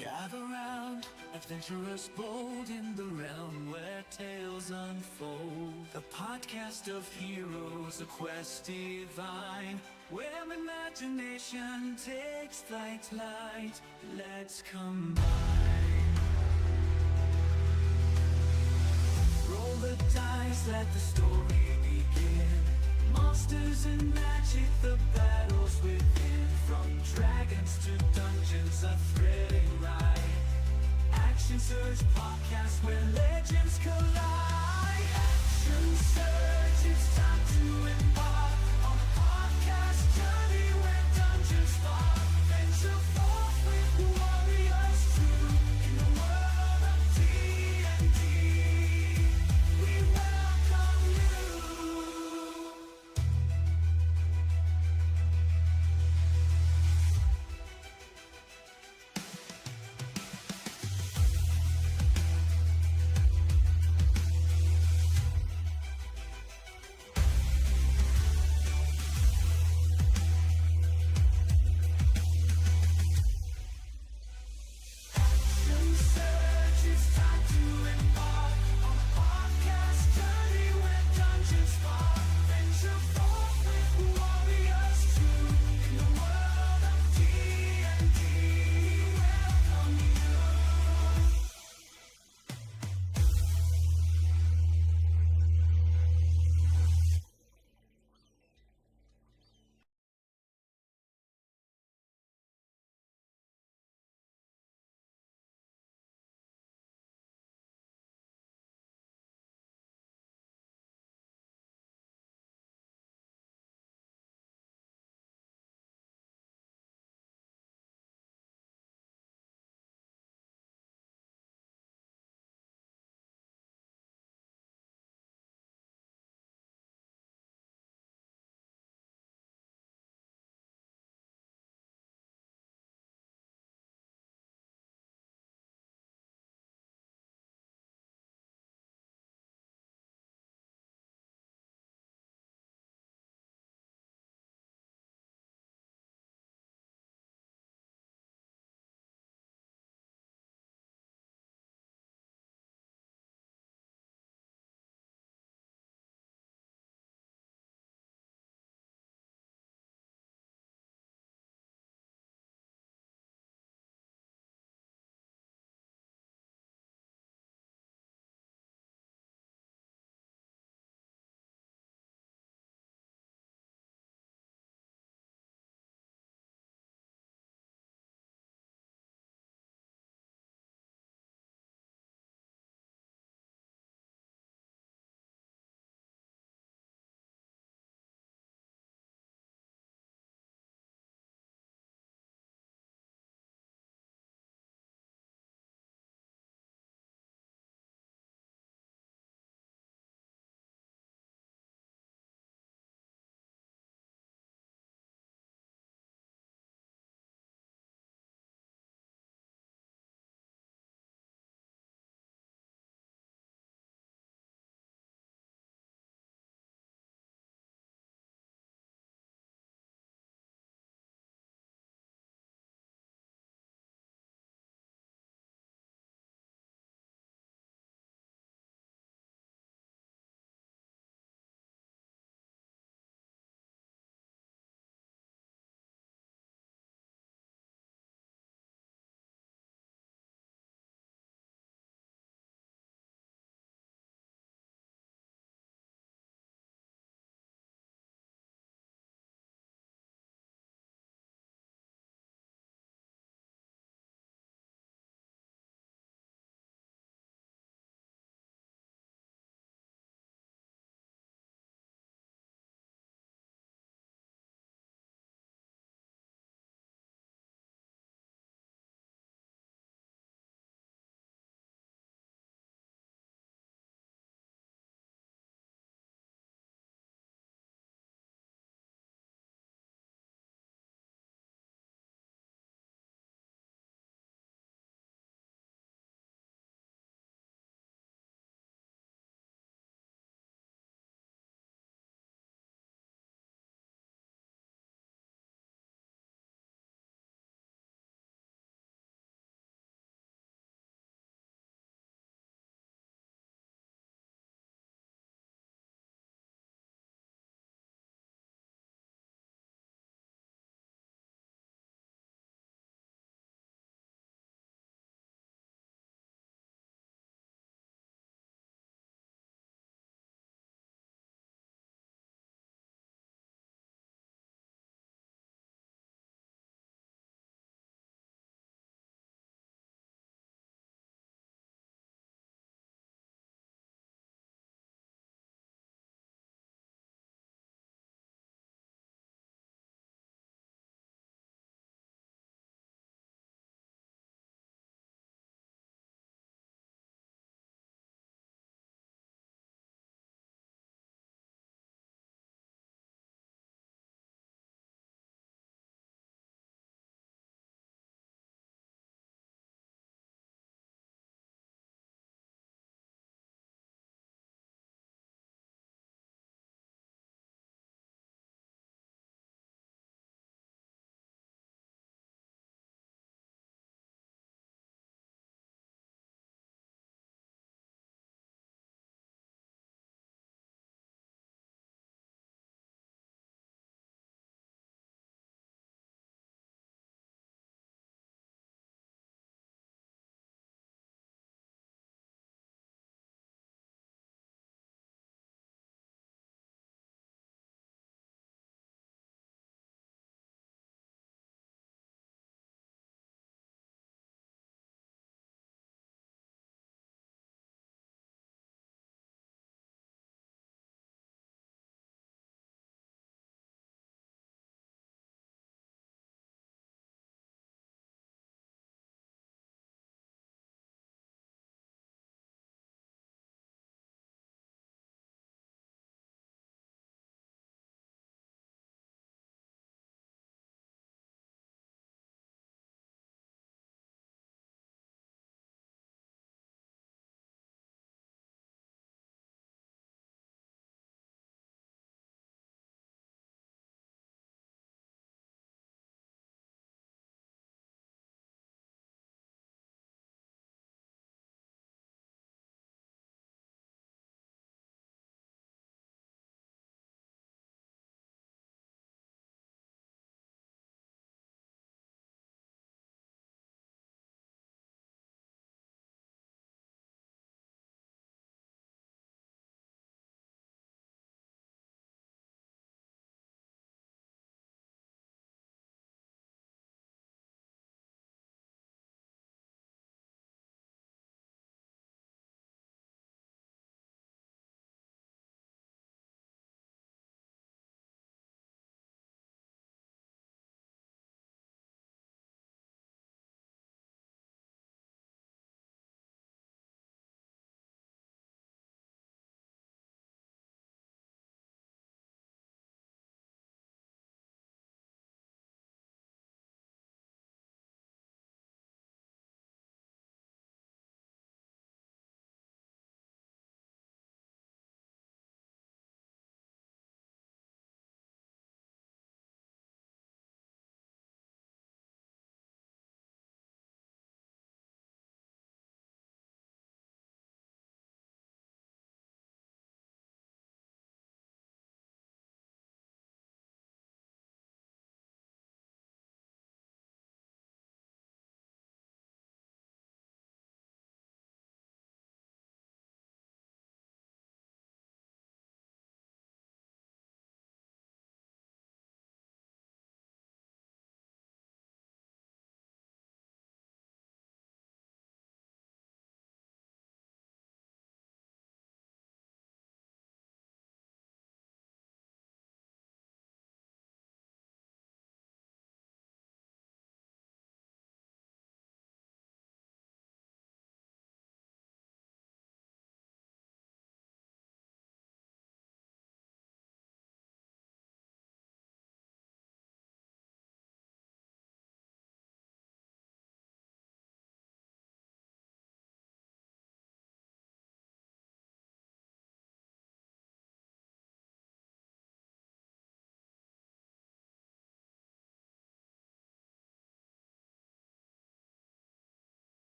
Gather round, adventurers bold in the realm where tales unfold. The podcast of heroes, a quest divine, where imagination takes flight. Let's combine. Roll the dice, let the story begin. Monsters and magic, the battles within. From dragons to dungeons, a thrilling ride. Action Surge podcast where legends collide. Action Surge, it's time to embark on a podcast journey where dungeons spark. Venture forth with warriors true in the world of D&D. We welcome you.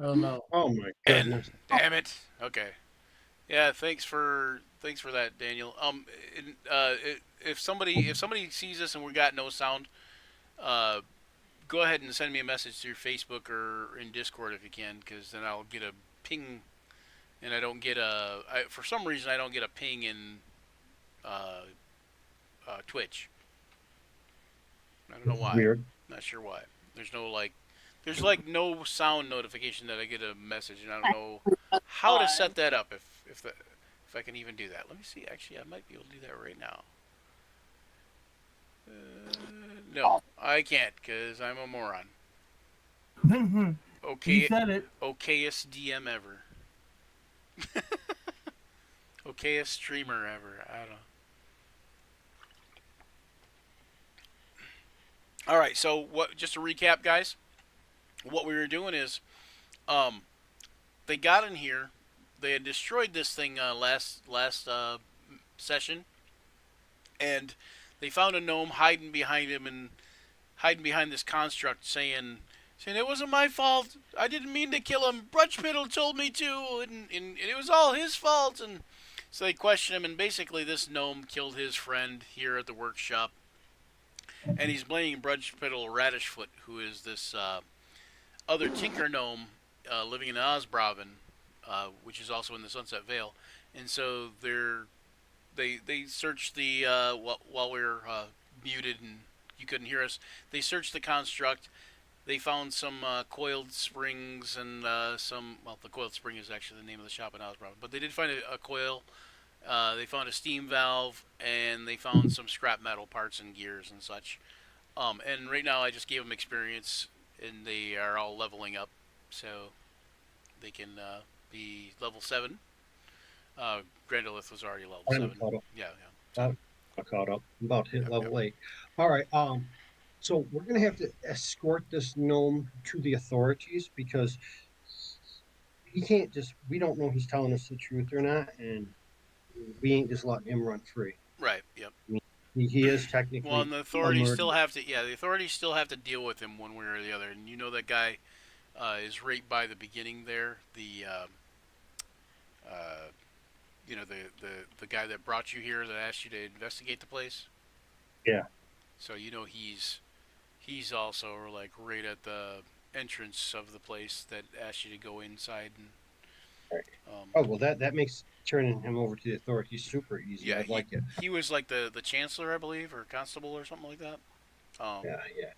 Oh no. Oh my And goodness. damn it. Okay. Yeah. Thanks for that, Daniel. If somebody sees us and we got no sound, uh, go ahead and send me a message through Facebook or in Discord if you can, because then I'll get a ping, and I don't get for some reason I don't get a ping in uh, Twitch. I don't know This is why. weird. Not sure why. There's no like, there's like no sound notification that I get a message, and I don't know how to set that up. If I can even do that. Let me see. Actually, I might be able to do that right now. No, I can't because I'm a moron. He Okay, said it. okayest DM ever. Okayest streamer ever. I don't know. All right, so what? Just to recap, guys, what we were doing is, um, they got in here. They had destroyed this thing last session, and they found a gnome hiding behind him and hiding behind this construct, saying it wasn't my fault. I didn't mean to kill him. Brutchpiddle told me to, and it was all his fault. And so they questioned him, and basically this gnome killed his friend here at the workshop, and he's blaming Brutchpiddle Radishfoot, who is this other tinker gnome living in Osbraven, which is also in the Sunset Vale. And so they searched the while we were muted and you couldn't hear us. They searched the construct. They found some coiled springs and some. Well, the coiled spring is actually the name of the shop in Osborne, but they did find a coil. They found a steam valve and they found some scrap metal parts and gears and such. And right now I just gave them experience and they are all leveling up, so they can be level 7. Grandolith was already level I'm 7. caught up. Yeah, yeah. So, I caught up. I'm about to hit yep, yep. level 8. All right. So we're gonna have to escort this gnome to the authorities because he can't just. We don't know if he's telling us the truth or not, and we ain't just letting him run free. Right, yep. I mean, he is Well, technically and the a authorities still murderer. have to, yeah, the authorities still have to deal with him one way or the other. And you know that guy is right by the beginning there. Uh, the guy that brought you here that asked you to investigate the place. Yeah. So you know he's also like right at the entrance of the place that asked you to go inside and Right. um, Oh well, that makes turning him over to the authorities super easy. yeah, I'd like it. he was like the chancellor, I believe, or constable or something like that. Yeah, yeah.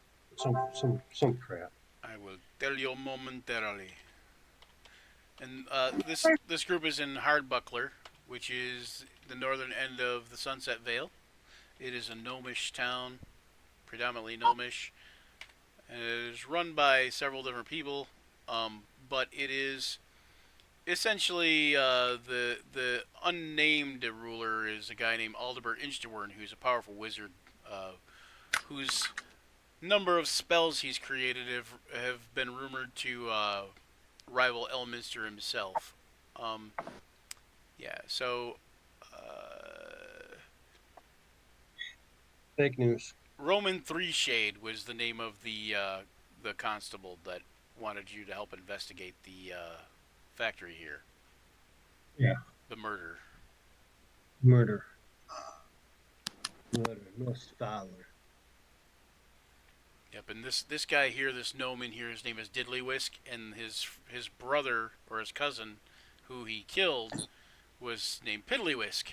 Some crap. I will tell you momentarily. And this group is in Hardbuckler, which is the northern end of the Sunset Vale. It is a gnomish town, predominantly gnomish, and it is run by several different people. But it is essentially the unnamed ruler is a guy named Aldebert Inchterwern, who's a powerful wizard, whose number of spells he's created have been rumored to rival Elminster himself. Um, yeah, so Fake news. Roman Three Shade was the name of the constable that wanted you to help investigate the factory here, Yeah. the murder. Murder. Murder. No scholar. Yep, and this guy here, this gnome in here, his name is Diddlywhisk, and his brother or his cousin, who he killed, was named Piddlywhisk.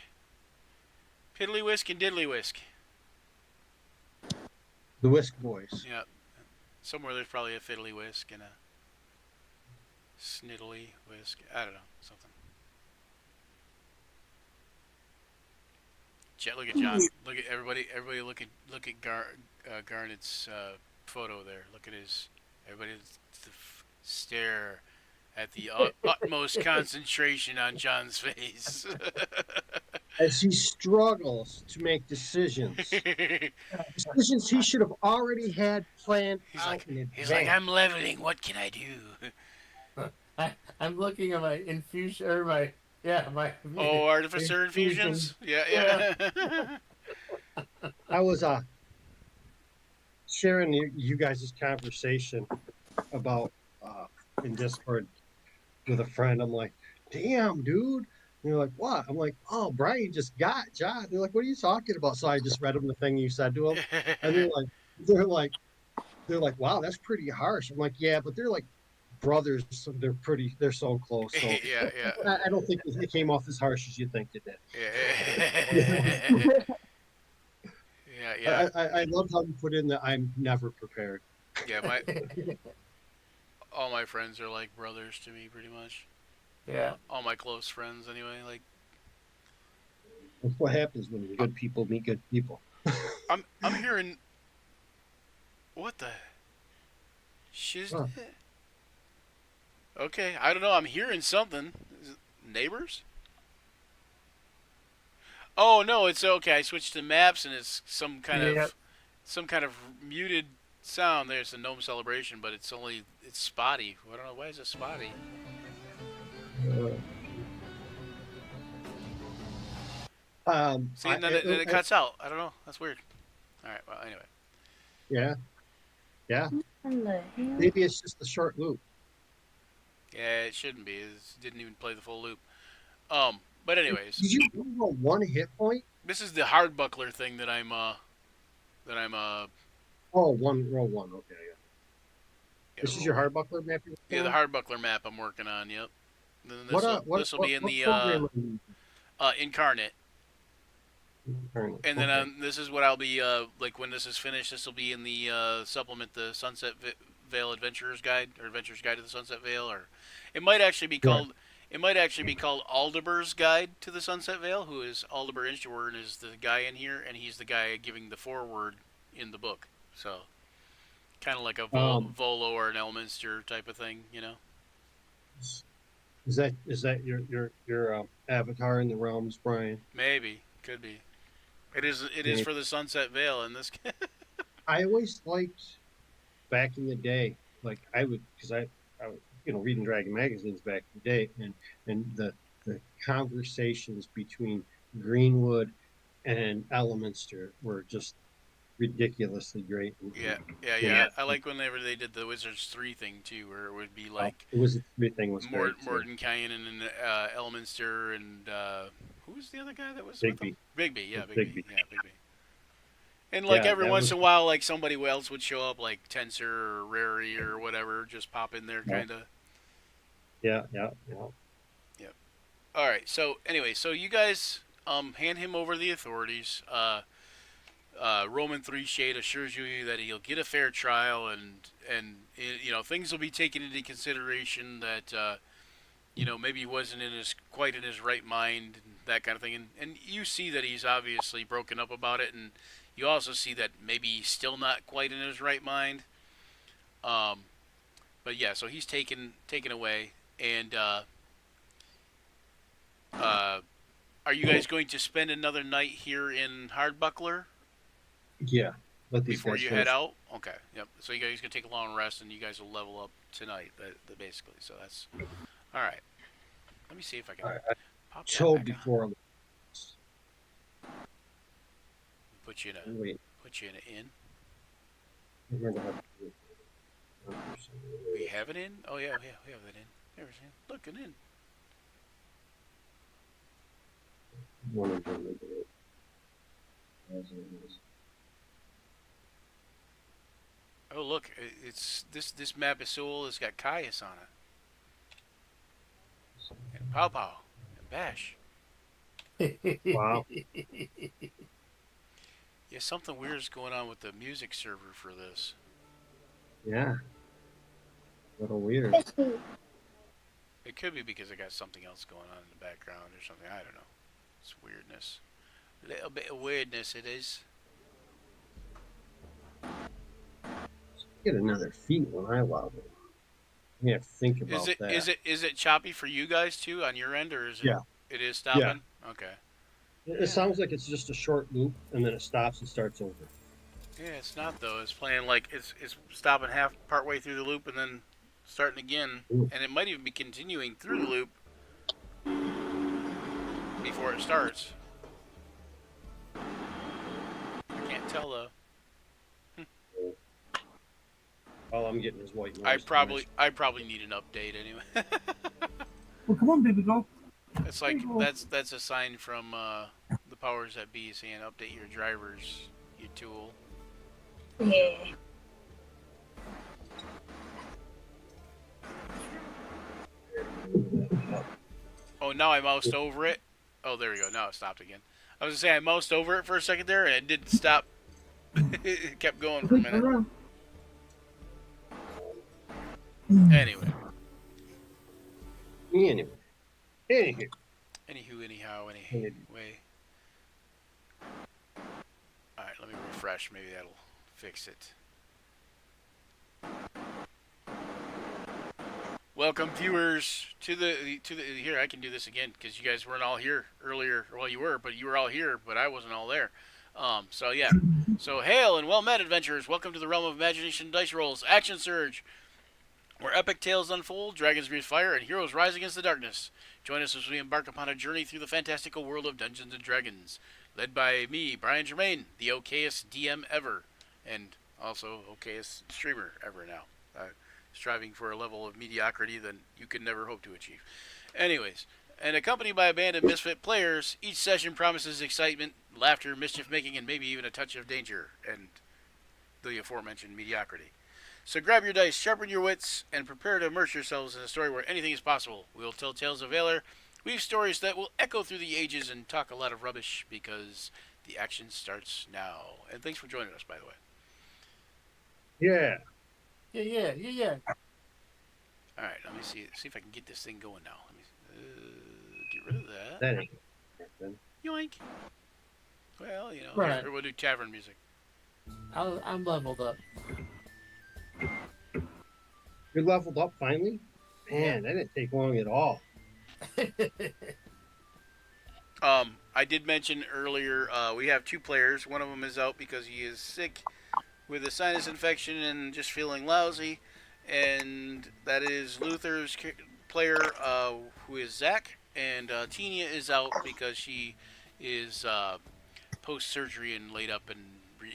Piddlywhisk and Diddlywhisk. The Whisk Boys. Yeah, somewhere there's probably a Fiddly Whisk and a Sniddly Whisk. I don't know, something. Look at John. Look at everybody. Everybody look at Garnet's photo there. Look at his. Everybody stare at the utmost concentration on John's face. As he struggles to make decisions. Decisions he should have already had planned out in advance. he's like, I'm leveling. What can I do? I'm looking at my infusion or my my Oh, artificer infusions. Yeah, yeah. I was sharing you guys' conversation about in Discord with a friend. I'm like, damn, dude. And they're like, what? I'm like, oh, Brian just got John. They're like, what are you talking about? So I just read them the thing you said to them, and they're like, they're like, wow, that's pretty harsh. I'm like, yeah, but they're like brothers. So they're so close. So Yeah, yeah, I don't think it came off as harsh as you think it yeah, did. yeah, yeah, I love how you put in that I'm never prepared. yeah. All my friends are like brothers to me, pretty much. Yeah. All my close friends, anyway. Like, That's what happens when I- good people meet good people. I'm hearing what the shiz. Huh. Okay, I don't know. I'm hearing something. Is it neighbors? Oh no, it's okay. I switched to maps and it's Yep. some kind of muted sound. There's a gnome celebration, but it's spotty. I don't know why is it spotty. Uh, See, and then it cuts out. I don't know. That's weird. All right. Well, anyway. yeah, yeah. In the hell? Maybe it's just a short loop. Yeah, it shouldn't be. It didn't even play the full loop. But anyways, Did you roll one hit point? this is the hard buckler thing that I'm Oh, roll one. Okay, yeah. yeah, This is your hard buckler map. yeah, the hard buckler map I'm working on. Yep. Then this will be in what the program are you incarnate. using? And then Okay. this is what I'll be like when this is finished. This will be in the supplement, the Sunset Vale Adventurer's Guide or Adventurer's Guide to the Sunset Vale, or it might actually be Right. called Aldebur's Guide to the Sunset Vale. Who is Aldebur Inchworn is the guy in here, and he's the guy giving the foreword in the book. So kind of like a Volo or an Elminster type of thing, you know. Is that your avatar in the realms, Brian? Maybe could be. It is for the Sunset Vale, and this. I always liked back in the day, like I would, because I was, reading Dragon magazines back in the day, and the conversations between Greenwood and Elminster were just ridiculously great. Yeah. I like whenever they did the Wizards 3 thing too, where it would be like It was everything was great. Mordenkainen and Elminster and who was the other guy that was with Bigby. them? Bigby, yeah, Bigby. Bigby. And like Yeah, every that once was- in a while, like somebody else would show up, like Tensor or Rary or whatever, just pop in there, Yeah. kind of. Yeah. All right. So anyway, so you guys hand him over the authorities. Roman 3 Shade assures you that he'll get a fair trial, and things will be taken into consideration that maybe he wasn't quite in his right mind and that kind of thing. And you see that he's obviously broken up about it, and you also see that maybe he's still not quite in his right mind. But yeah, so he's taken away, and are you guys going to spend another night here in Hardbuckler Yeah. Let these before guys you finish. head out? Okay, yep. So you guys can take a long rest, and you guys will level up tonight, basically. So that's all right. Let me see if I can All right, pop that So back on. before Put you in wait, an inn. remember how to do it. We have it in. Oh yeah, we have it in. There's an inn. Look, an inn. One of them will do it. As it is. Oh look, it's this map is so old. It's got Caius on it, and Pow Pow, and Bash. Wow. Yeah, something weird is going on with the music server for this. Yeah. A little weird. It could be because I got something else going on in the background or something. I don't know. It's weirdness. A little bit of weirdness it is. Get another feat when I love it. You have to think about that. Is it choppy for you guys too on your end, or is it? Yeah. It is stopping. Okay. It sounds like it's just a short loop, and then it stops and starts over. Yeah, it's not though. It's playing like it's stopping partway through the loop and then starting again, Ooh. and it might even be continuing through the loop before it starts. I can't tell though. All I'm getting is white noise. I probably need an update anyway. Well, come on, baby girl. It's like that's a sign from the powers that be saying update your drivers, you tool. Yeah. Oh, now I moused over it. Oh, there we go. Now it stopped again. I was gonna say I moused over it for a second there, and it didn't stop. It kept going for a minute. Anyway. Anywho, anyhow, anyway. Alright, let me refresh. Maybe that'll fix it. Welcome, viewers, to the here. I can do this again because you guys weren't all here earlier. Well, you were, but you were all here, but I wasn't all there. So yeah. So hail and well met, adventurers. Welcome to the realm of imagination dice rolls, action surge, where epic tales unfold, dragons breathe fire, and heroes rise against the darkness. Join us as we embark upon a journey through the fantastical world of Dungeons and Dragons, led by me, Brian Germain, the okayest DM ever, and also okayest streamer ever now. Striving for a level of mediocrity that you could never hope to achieve. Anyways, and accompanied by a band of misfit players, each session promises excitement, laughter, mischief-making, and maybe even a touch of danger, and the aforementioned mediocrity. So grab your dice, sharpen your wits, and prepare to immerse yourselves in a story where anything is possible. We'll tell tales of valor, weave stories that will echo through the ages, and talk a lot of rubbish, because the action starts now. And thanks for joining us, by the way. Yeah. Yeah. All right, let me see if I can get this thing going now. Let me get rid of that. That ain't nothing. Yoink. Well, you know, Right. here we'll do tavern music. I'm leveled up. You're leveled up finally? Man, that didn't take long at all. I did mention earlier we have two players. One of them is out because he is sick with a sinus infection and just feeling lousy, and that is Luther's player, who is Zach, and Tina is out because she is post-surgery and laid up and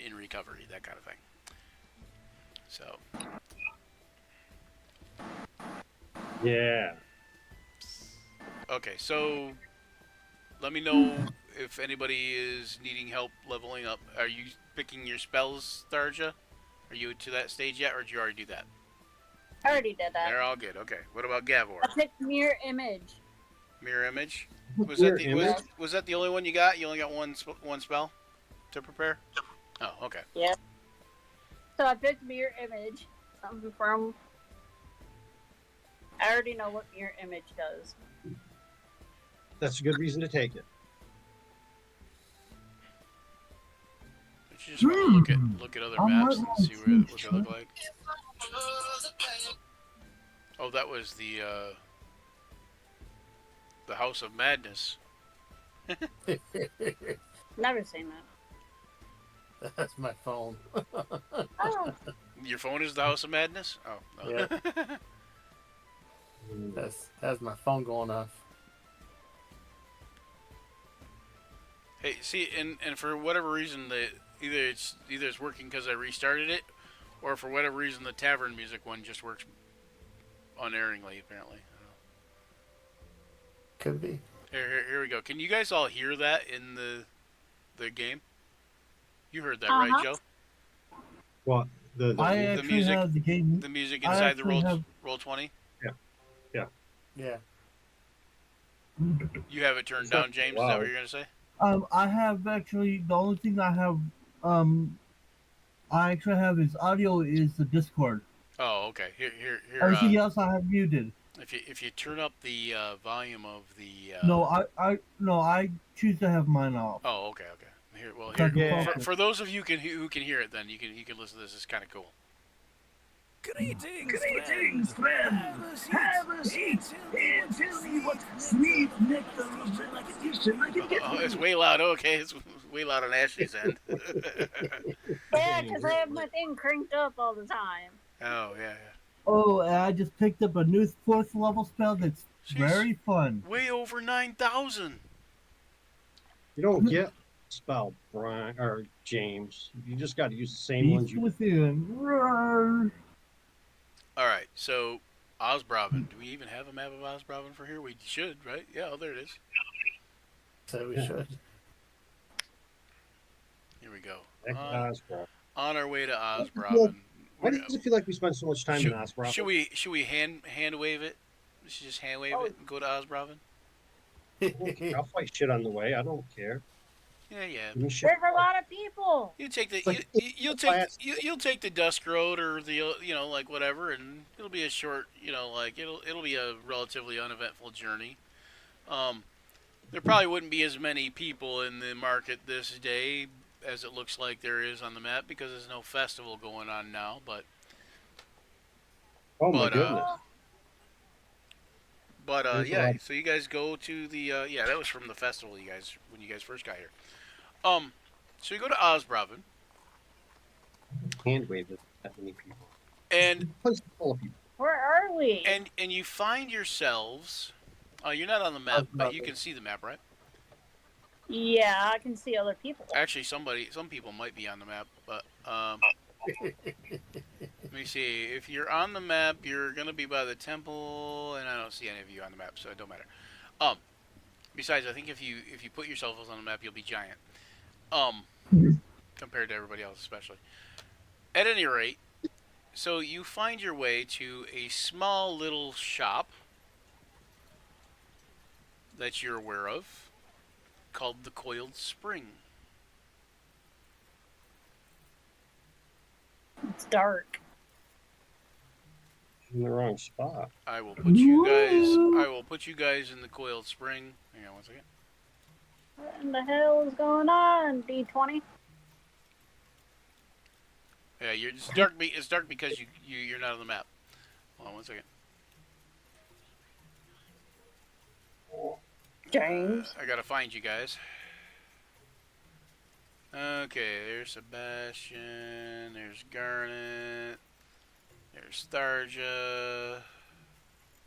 in recovery, that kind of thing. So. Yeah. Okay, so let me know if anybody is needing help leveling up. Are you picking your spells, Tharja? Are you to that stage yet, or did you already do that? I already did that. They're all good. Okay. What about Gavor? I picked mirror image. Mirror image. Was Mirror that the image? was that the only one you got? You only got one spell to prepare? Oh, okay. Yeah. So I picked mirror image. Something from. I already know what mirror image does. That's a good reason to take it. But you just want to look at other maps and see what they look like. Oh, that was the House of Madness. Never seen that. That's my phone. Oh. Your phone is the House of Madness? Oh, no. Yeah. That's my phone going off. Hey, see, and for whatever reason, either it's working because I restarted it, or for whatever reason the tavern music one just works unerringly. Apparently, Could be. here we go. Can you guys all hear that in the game? You heard that, Uh-huh. right, Joe? What? I actually music- have the game. The music I inside the actually roll 20. Yeah. You have it turned down, James. Is that what you're gonna say? I have actually the only thing I have I actually have is audio is the Discord. Oh, okay. Here. Everything else I have muted. If you turn up the volume of the No, I choose to have mine off. Oh, okay. Here, well, So I can Yeah. focus. for those of you who can hear it, then you can listen to this. It's kind of cool. Greetings, friends. Have a seat and tell me what sweet nectar of elocution I can get. Oh, it's way loud. Okay, it's way loud on Ashley's end. Yeah, because I have my thing cranked up all the time. Oh yeah. Oh, and I just picked up a new 4th level spell that's Jeez. very fun. Way over 9,000. You don't get spell, Brian or James. You just got to use the same ones Beast you. within. Roar. All right, so Osbraven. Do we even have a map of Osbraven for here? We should, right? Yeah, oh, there it is. So we Yeah. should. Here we go. Back to Osborne. On our way to Why Osbraven. does it feel like we spend so much time in Osborne? Should we hand wave it? We should just hand wave it and go to Osbraven? I'll fight shit on the way. I don't care. Yeah, yeah. Give me shit. There's a lot of people. You take the It's like- you'll take the Dusk Road or the like whatever, and it'll be a short like it'll be a relatively uneventful journey. There probably wouldn't be as many people in the market this day as it looks like there is on the map because there's no festival going on now. But Oh my goodness. There's a yeah. lot. So you guys go to the yeah, that was from the festival. You guys when you guys first got here. So you go to Osbraven. Hand wave it at many people. And Place is full of people. Where are we? and you find yourselves. You're not on the map, but you can see the map, right? Yeah, I can see other people. Actually, some people might be on the map, but let me see. If you're on the map, you're gonna be by the temple, and I don't see any of you on the map, so it don't matter. Besides, I think if you put yourselves on the map, you'll be giant. Compared to everybody else, especially. At any rate, so you find your way to a small little shop that you're aware of, called the Coiled Spring. It's dark. In the wrong spot. I will put you guys in the Coiled Spring. Hang on one second. What in the hell is going on, D20? Yeah, it's dark. It's dark because you're not on the map. Hold on one second. James. I gotta find you guys. Okay, there's Sebastian. There's Garnet. There's Tharja.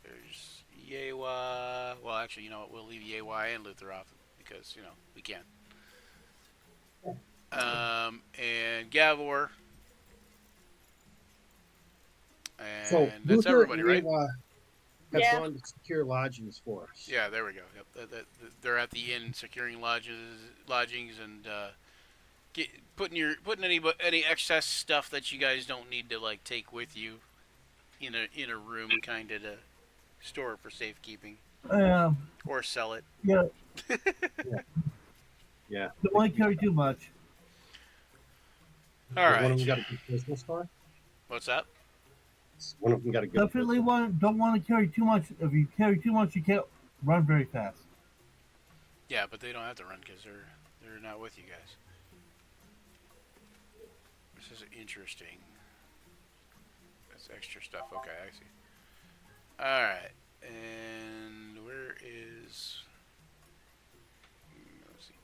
There's Yewa. Well, actually, you know what? We'll leave Yewa and Luther off because we can. And Gavor. And So that's Luther everybody, and right? Ava have Yeah. gone to secure lodgings for us. Yeah, there we go. Yep. They're at the inn securing lodgings, and putting any excess stuff that you guys don't need to like take with you in a room, kind of to store for safekeeping or sell it. Yeah, Yeah. don't want to carry too much. All One of right. them got a good business card. What's that? One of them got a good. Definitely don't want to carry too much. If you carry too much, you can't run very fast. Yeah, but they don't have to run because they're not with you guys. This is interesting. That's extra stuff. Okay, I see. All right, and where is? Let's see.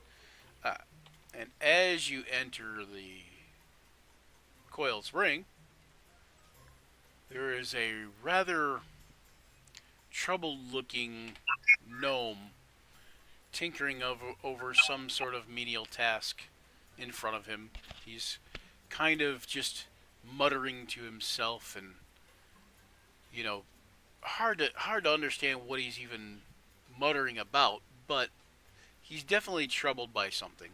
And as you enter the Coiled Spring, there is a rather troubled-looking gnome tinkering over some sort of menial task in front of him. He's kind of just muttering to himself, and hard to understand what he's even muttering about, but he's definitely troubled by something.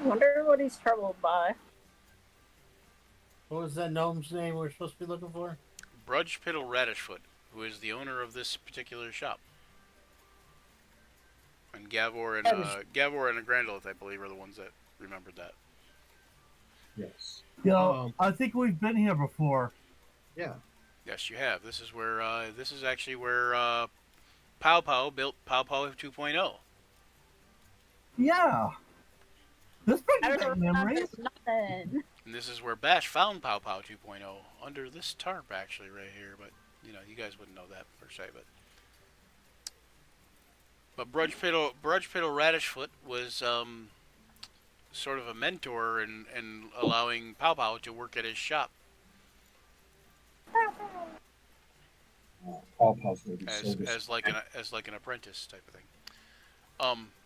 Wonder what he's troubled by. What was that gnome's name we're supposed to be looking for? Brudge Piddle Radishfoot, who is the owner of this particular shop. And Gavor and Grandolith, I believe, are the ones that remembered that. Yes. Yeah, I think we've been here before. Yeah. Yes, you have. This is where this is actually where Pow Pow built Pow Pow 2.0. Yeah. This I brings don't back remember memories. nothing. And this is where Bash found Pow Pow 2.0 under this tarp, actually, right here. But you guys wouldn't know that per se. But Brudge Piddle Radishfoot was sort of a mentor and allowing Pow Pow to work at his shop Paw Paw's gonna be so good. as like an apprentice type of thing.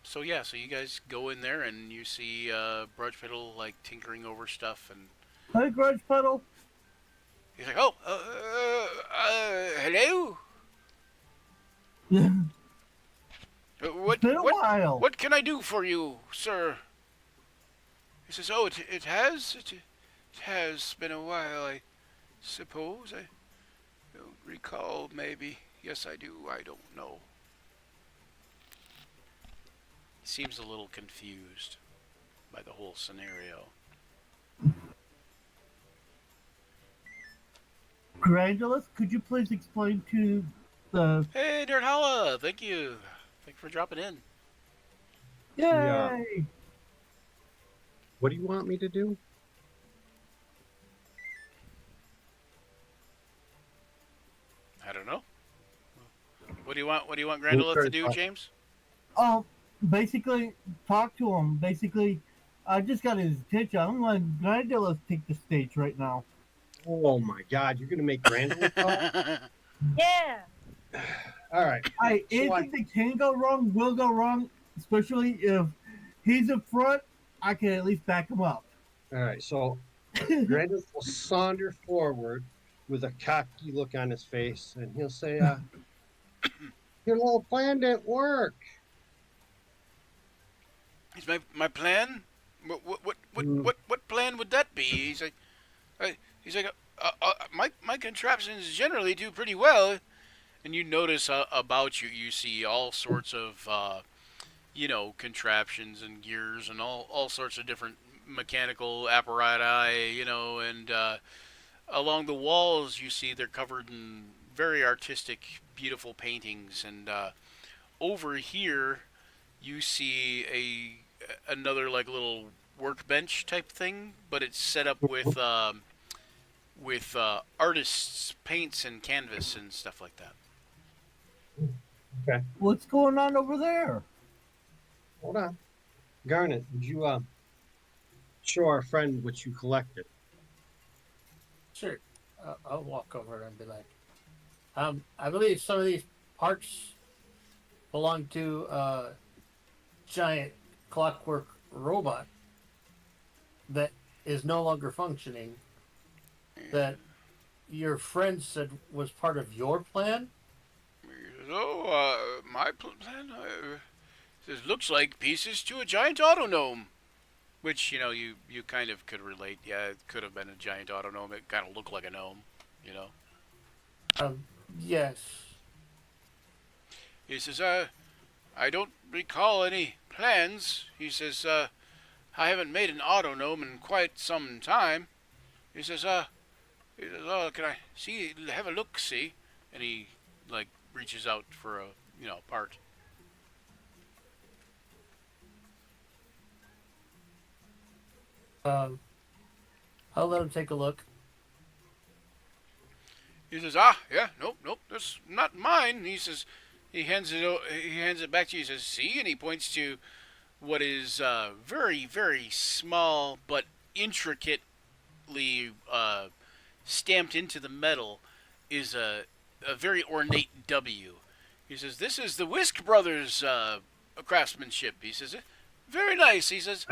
So yeah, so you guys go in there and you see Brudge Piddle like tinkering over stuff, and Hey, Grudge Pedal. He's like, oh, hello? It's What, been a while. what can I do for you, sir? He says, oh, it has been a while, I suppose. I don't recall, maybe. Yes, I do. I don't know. He seems a little confused by the whole scenario. Grandulus, could you please explain to the... Hey, Dirt Holla! Thank you. Thank you for dropping in. Yay! Yeah. What do you want me to do? I don't know. What do you want Grandolith to do, James? Basically, talk to him. Basically, I just got his attention. I'm letting Grandulus take the stage right now. Oh my God, you're gonna make Randall talk? Yeah. All right. Anything that can go wrong will go wrong, especially if he's in front. I can at least back him up. All right. So Randall will saunter forward with a cocky look on his face, and he'll say, "Your little plan didn't work." He's my plan. What plan would that be? He's like, my contraptions generally do pretty well, and you notice about you see all sorts of contraptions and gears and all sorts of different mechanical apparatus, and along the walls you see they're covered in very artistic, beautiful paintings, and over here you see another like little workbench type thing, but it's set up with artists' paints and canvas and stuff like that. Okay. What's going on over there? Hold on. Garnet, would you show our friend what you collected? Sure. I'll walk over and be like, I believe some of these parts belong to a giant clockwork robot that is no longer functioning, that your friend said was part of your plan. Oh, my plan? This looks like pieces to a giant auto gnome. Which, you kind of could relate. Yeah, it could have been a giant auto gnome. It kind of looked like a gnome, Yes. He says, I don't recall any plans. He says, I haven't made an auto gnome in quite some time. He says, oh, can I see, have a look, see? And he, reaches out for a, part. I'll let him take a look. He says, yeah, nope, that's not mine. He says, he hands it back to you. He says, see? And he points to what is very, very small but intricately stamped into the metal is a very ornate W. He says, this is the Whisk Brothers craftsmanship. He says, very nice. He says,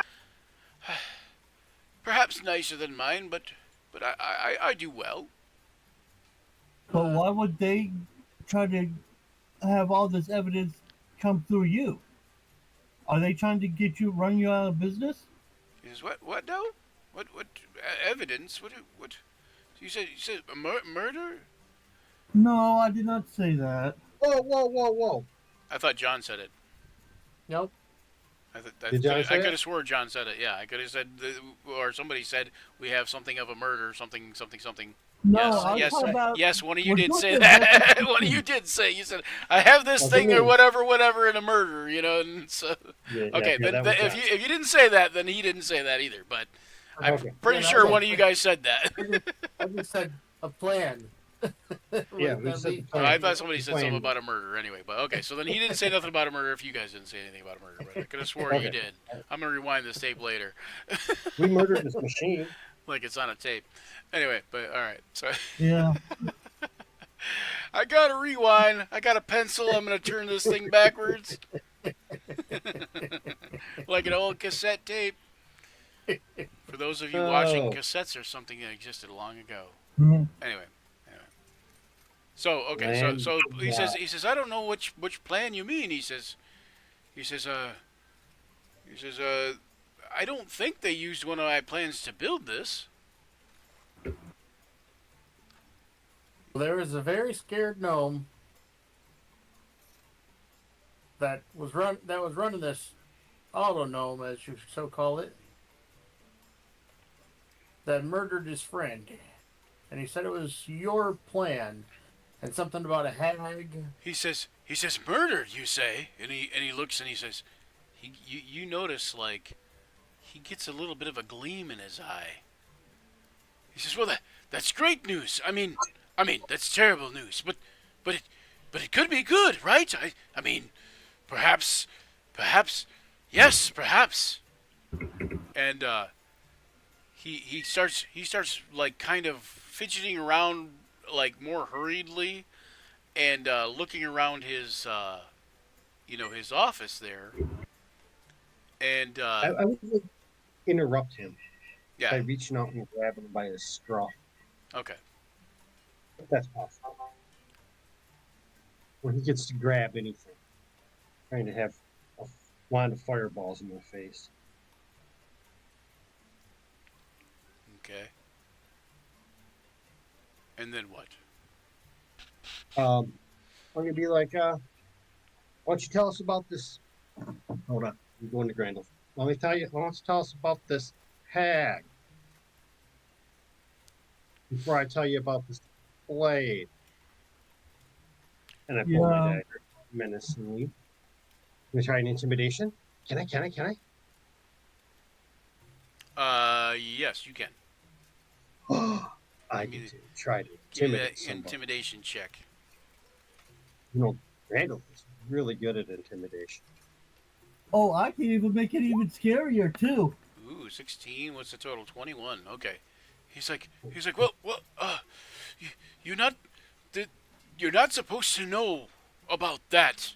perhaps nicer than mine, but I do well. But why would they try to have all this evidence come through you? Are they trying to run you out of business? He says, what now? What evidence? What you said murder? No, I did not say that. Whoa. I thought John said it. Nope. I could have swore John said it. Yeah, I could have said, or somebody said we have something of a murder, something. No, yes. One of you did say that. One of you did say. You said I have this thing or whatever in a murder, And so, okay, then if you didn't say that, then he didn't say that either. But I'm pretty sure one of you guys said that. I just said a plan. Yeah, we said the plan. I thought somebody said something about a murder anyway, but okay, so then he didn't say nothing about a murder if you guys didn't say anything about a murder, but I could have sworn you did. I'm going to rewind this tape later. We murdered this machine. Like it's on a tape. Anyway, but alright, so. Yeah. I got to rewind. I got a pencil. I'm going to turn this thing backwards. Like an old cassette tape. For those of you watching, Oh. cassettes are something that existed long ago. Mhm. Anyway. So okay, Land so he yeah. says I don't know which plan you mean. He says I don't think they used one of my plans to build this. There was a very scared gnome that was running this auto gnome, as you so call it, that murdered his friend, and he said it was your plan, and something about a hag. He says murdered. You say, and he looks and he says, you notice like he gets a little bit of a gleam in his eye. He says, well that's great news. I mean that's terrible news, but it could be good, right? I mean, perhaps, yes, perhaps. And he starts like kind of fidgeting around like more hurriedly, and looking around his his office there. And I would like interrupt him by yeah, reaching out and grabbing him by his straw. okay. If that's possible. When he gets to grab anything, trying to have a wand of fireballs in their face. Okay. And then what? I'm gonna be like, why don't you tell us about this? Hold on, I'm going to Grendel. Why don't you tell us about this hag before I tell you about this blade? And I pull my Yeah. dagger menacingly. Gonna try an intimidation? Can I? Yes, you can. I Give me need to try to Give me intimidate that somebody. intimidation check. You know, Randall is really good at intimidation. Oh, I can even make it even scarier too. Ooh, 16. What's the total? 21. Okay. He's like, well, you're not, you're not supposed to know about that.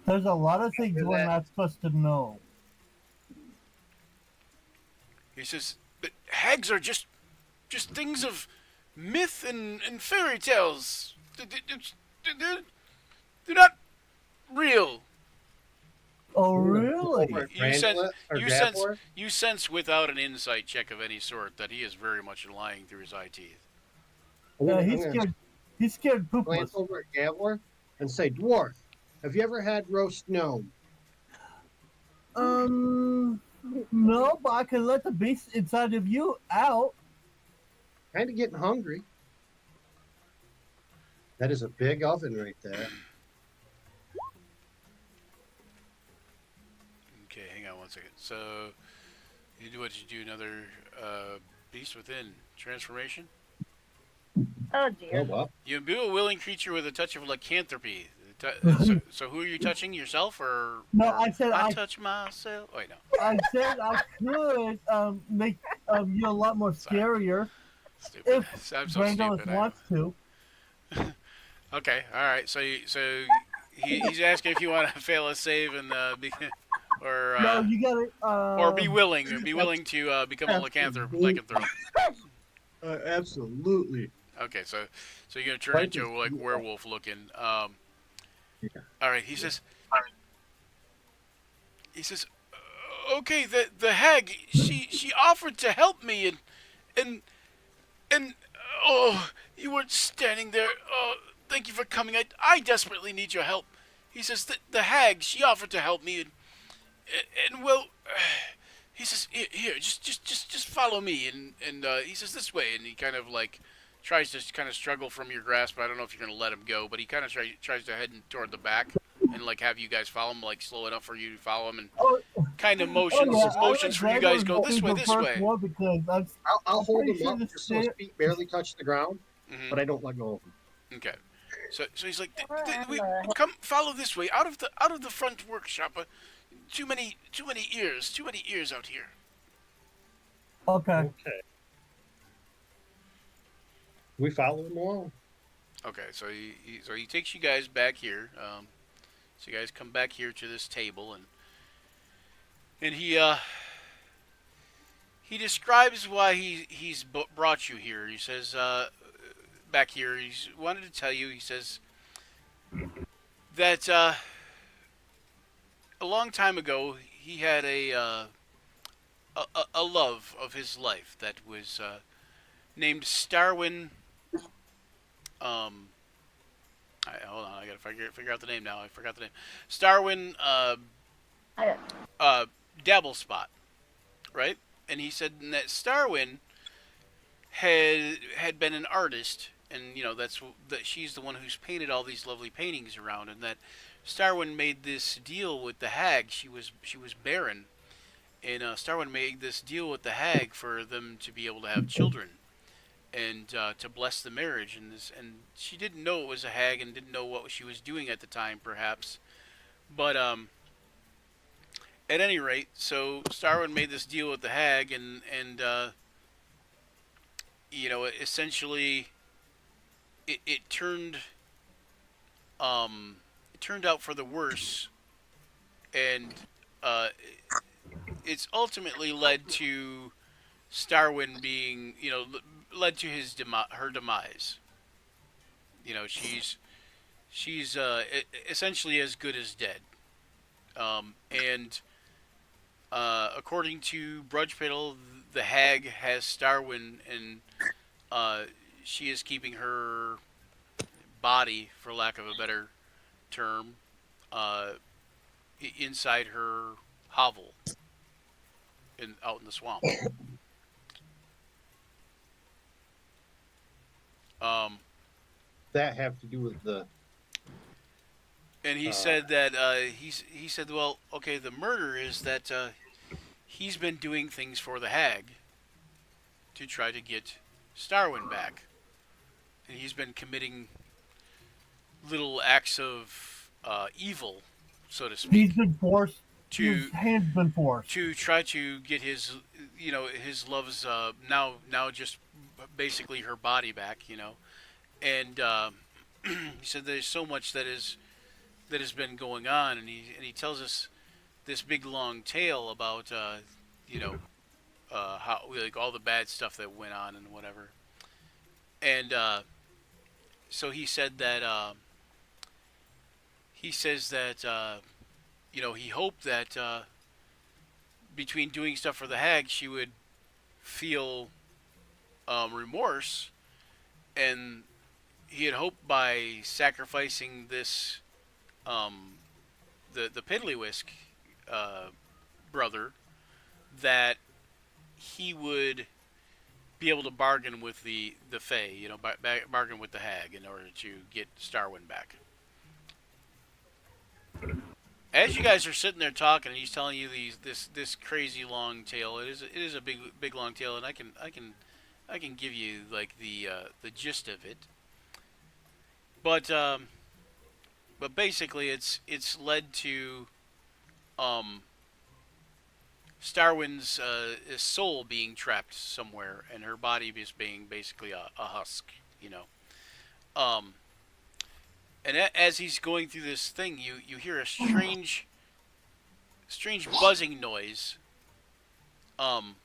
There's a lot of things After we're that- not supposed to know. He says, but hags are just things of myth and fairy tales. They're not real. Oh, Ooh, really? over at You sense, Randall or you sense, Dabbler? you sense without an insight check of any sort that he is very much lying through his eye teeth. I'm Yeah, gonna- he's I'm gonna scared. He's scared glance poopless. over at Dabbler and say, Dwarf, have you ever had roast gnome? No, but I can let the beast inside of you out. Kind of getting hungry. That is a big oven right there. Okay, hang on one second. So, you do what you do, another beast within transformation. Oh Oh, dear. well. You imbue a willing creature with a touch of lycanthropy. So who are you touching? Yourself or? No, or I said I touch myself. Wait, no. I said I could make you a lot more Sorry. scarier Stupid. if I'm so Brandon stupid. I wants to. Okay, all right. So he's asking if you want to fail a save and or No, you gotta. or be willing to become a lycanthrope. Absolutely. Okay, so you're gonna turn Right, into like yeah. werewolf looking. Yeah. All right. He says. Okay, the hag she offered to help me and oh, you weren't standing there. Oh, thank you for coming. I desperately need your help. He says the hag she offered to help me and well. He says, here, just follow me, and he says this way, and he kind of like tries to kind of struggle from your grasp. I don't know if you're gonna let him go, but he kind of tries to head toward the back and like have you guys follow him, like slow enough for you to follow him, and Oh, kind of oh, motions yeah, I motions for you Brandon guys go would this be way, the this first way. one because I'll hold pretty him sure up the just so his stair- feet barely touch the ground, Hmm. but I don't let go of him. Okay, so he's like, Where am I? come follow this way out of the front workshop. Too many ears out here. Okay. Okay. We follow him along. Okay, so he takes you guys back here. So you guys come back here to this table, and he he describes why he's brought you here. He says back here he's wanted to tell you. He says that a long time ago he had a love of his life that was named Starwin. Um, hold on, I gotta figure out the name now. I forgot the name. Starwin I- uh, Dabble Spot, right? And he said that Starwin had been an artist, and you know that she's the one who's painted all these lovely paintings around, and that Starwin made this deal with the hag. She was barren, and Starwin made this deal with the hag for them to be able to have children and to bless the marriage. And she didn't know it was a hag and didn't know what she was doing at the time, perhaps. But at any rate, so Starwin made this deal with the hag, and you know, essentially, it turned it turned out for the worse, and uh, it's ultimately led to Starwin being, you know, led to her demise. You know, she's essentially as good as dead. And according to Brudge Piddle, the hag has Starwin, and she is keeping her body, for lack of a better term, uh, inside her hovel out in the swamp. Um, That have to do with the and he said that he said, well, okay, the murder is that he's been doing things for the hag to try to get Starwin back, and he's been committing little acts of evil, so to speak. He's been forced. To His hand's been forced. to try to get his, you know, his love's now just basically her body back, you know, and he said there's so much that has been going on, and he tells us this big long tale about you know how, like, all the bad stuff that went on and whatever, and so he said that he says that you know, he hoped that between doing stuff for the hag, she would feel remorse, and he had hoped by sacrificing this the Piddlywhisk brother, that he would be able to bargain with the Fae, you know, bargain with the hag in order to get Starwin back. As you guys are sitting there talking, and he's telling you this crazy long tale. It is a big long tale, and I can give you like the gist of it. But basically, it's led to Starwin's soul being trapped somewhere, and her body is being basically a husk, you know. And as he's going through this thing, you hear a strange buzzing noise, and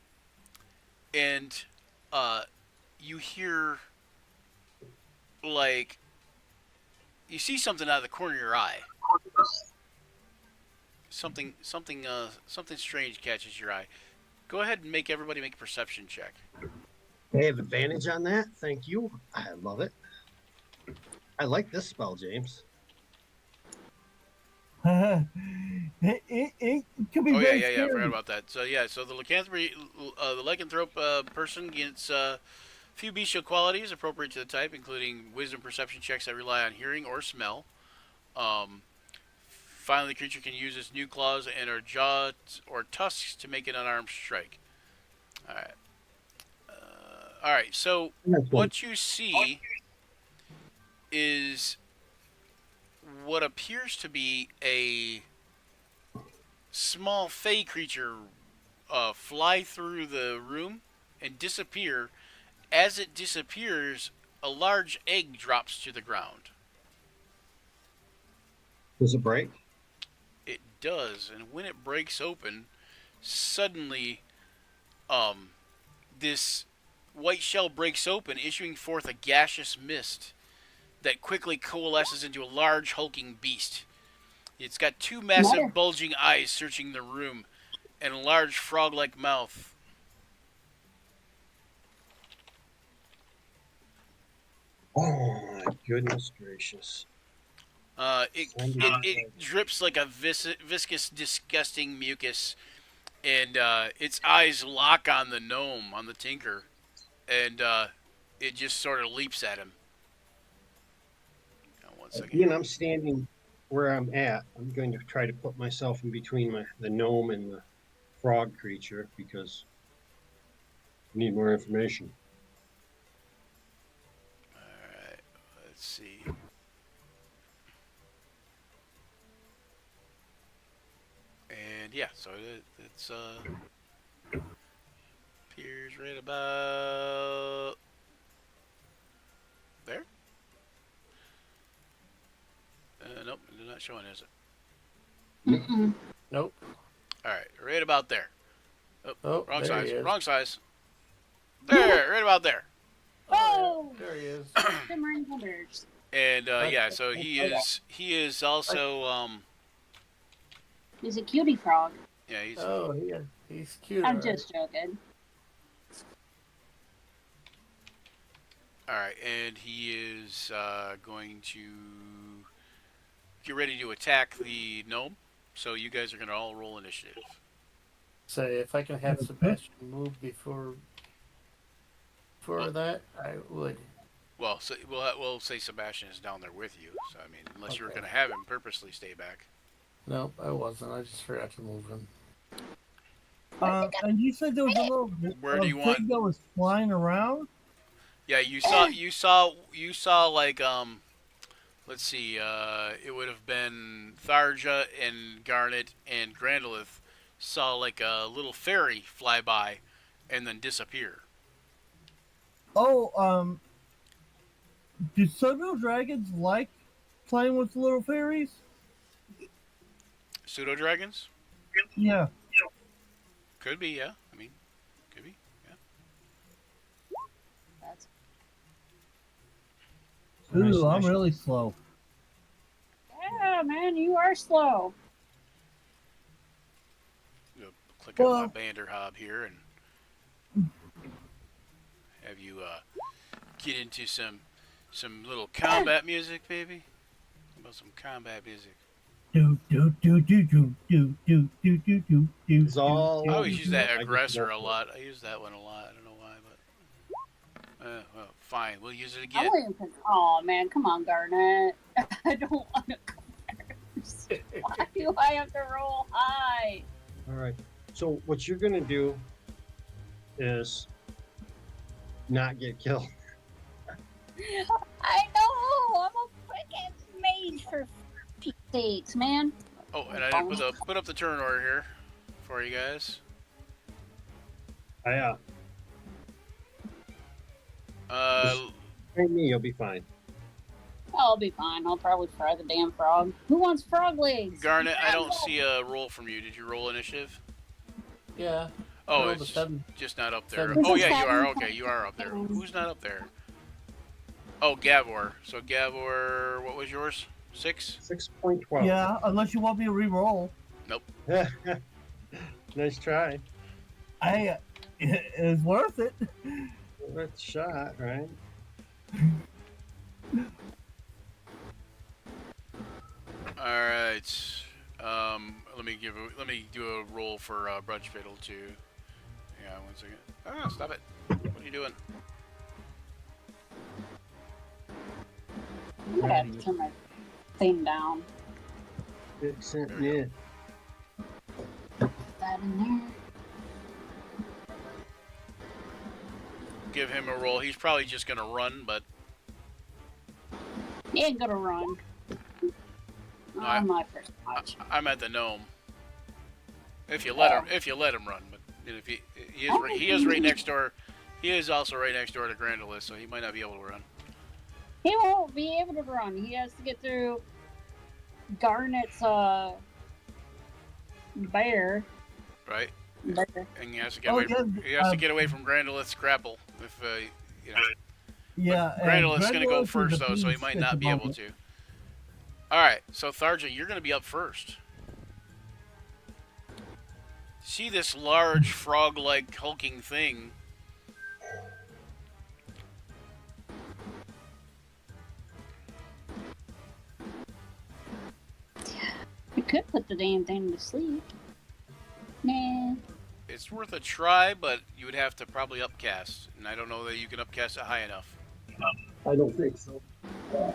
you hear, like, you see something out of the corner of your eye. Something strange catches your eye. Go ahead and everybody make a perception check. I have advantage on that. Thank you. I love it. I like this spell, James. it can be Oh very yeah. I scary. forgot about that. So the lycanthrope person gets few bestial qualities appropriate to the type, including wisdom perception checks that rely on hearing or smell. Finally, the creature can use its new claws and or jaws or tusks to make an unarmed strike. All right. All right. So what you see is what appears to be a small fey creature fly through the room and disappear. As it disappears, a large egg drops to the ground. Does it break? It does, and when it breaks open, suddenly this white shell breaks open, issuing forth a gaseous mist that quickly coalesces into a large, hulking beast. It's got two massive, bulging eyes searching the room, and a large frog-like mouth. Oh my goodness gracious! It drips like a viscous, disgusting mucus, and its eyes lock on the gnome, on the tinker, and it just sort of leaps at him. Now, 1 second. Being I'm standing where I'm at, I'm going to try to put myself in between the gnome and the frog creature because I need more information. Alright, let's see. And yeah, so it's appears right about there. Nope, it's not showing, is it? Mm-mm. Nope. Alright, right about there. Oh, Wrong there size. he is. Wrong size. There, right about there. Oh! There he is. Shimmering wonders. And yeah, so he is also He's a cutie frog. yeah, he's Oh, he's cute. I'm alright. just joking. all right, and he is going to get ready to attack the gnome. So you guys are going to all roll initiative. So if I can have Sebastian move before that, I would. Well, so we'll say Sebastian is down there with you. So I mean, unless you were Okay. going to have him purposely stay back. Nope, I wasn't. I just forgot to move him. And you said there was a little Where do you thing want- that was flying around? Yeah, you saw like let's see, it would have been Tharja and Garnet and Grandolith saw like a little fairy fly by and then disappear. Oh, do pseudo dragons like playing with little fairies? Pseudo dragons? Yeah. Could be, yeah. I mean, could be, yeah. That's Ooh, I'm really slow. yeah, man, you are slow. Click on Well- my Bander Hob here and have you get into some little combat music, baby. How about some combat music? Do do do do do do do do do do do. It's all- I always use that I just aggressor go a for lot. I use that one a lot. I don't know why, but well, fine. We'll use it I again. wouldn't even. Oh man, come on, Garnet. I don't want to go first. Why do I have to roll high? All right. So what you're gonna do is not get killed. I know. I'm a freaking mage for Pete's sakes, man. Oh, and I didn't put up the turn order here for you guys. Yeah. Train me, you'll be fine. I'll be fine. I'll probably fry the damn frog. Who wants frog legs? Garnet, I don't see a roll from you. Did you roll initiative? Yeah. Oh, rolled a it's 7. just not up there. Seven. Oh yeah, you are. 7. Okay, you are up there. Who's not up there? Oh, Gavor. So Gavor, what was yours? 6? 6.12. Yeah, unless you want me to re-roll. Nice try. It's worth it. Worth a shot, right? All right. Let me do a roll for Brunch Fiddle too. Yeah, 1 second. Ah, stop it! What are you doing? I'm gonna have to turn my thing down. Excellent. Yeah. Put that in there. Give him a roll. He's probably just gonna run, but He ain't gonna run. I- On my first watch. I'm at the gnome. If you let him run, but if he is right next door. He is also right next door to Grandolith, so he might not be able to run. He won't be able to run. He has to get through Garnet's bear. Right? Better. and he has to get Oh, away. yeah, He has to get away from Grandolith's grapple. If you know, Yeah, and Grandolith's going to go Grandolith is first a though, so he beast might at not the be able moment. to. All right, so Tharja, you're going to be up first. See this large frog-like hulking thing? We could put the damn thing to sleep. Nah. It's worth a try, but you would have to probably upcast, and I don't know that you can upcast it high enough. I don't think so. Uh,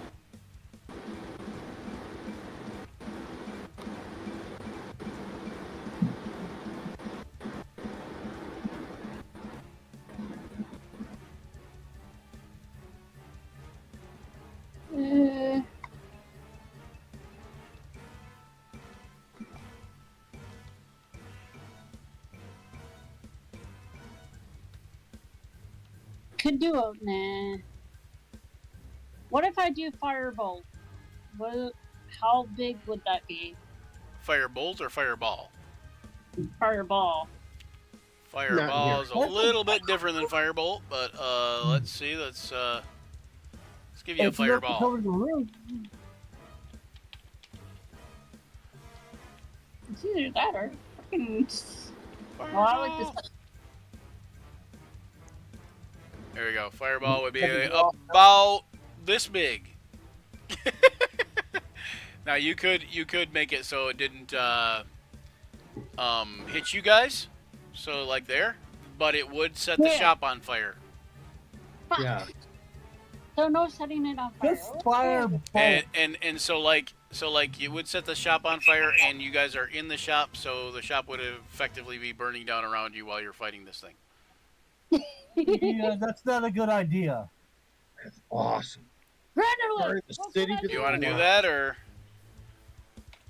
could do it. Nah. What if I do firebolt? What? How big would that be? Firebolt or fireball? Fireball. Fireball is a little bit different than firebolt, but let's see. Let's give you a It's enough to fireball. cover the room. It's either that or freaking. Well, I like this. There we go. Fireball would be about this big. Now you could make it so it didn't hit you guys, so like there, but it would set the Yeah. shop on fire. Fuck. Yeah. So no setting it on fire. This firebolt. And so like it would set the shop on fire, and you guys are in the shop, so the shop would effectively be burning down around you while you're fighting this thing. Yeah, that's not a good idea. That's awesome. Granderlith! Burn the What city should I to Do you do? want to do that, or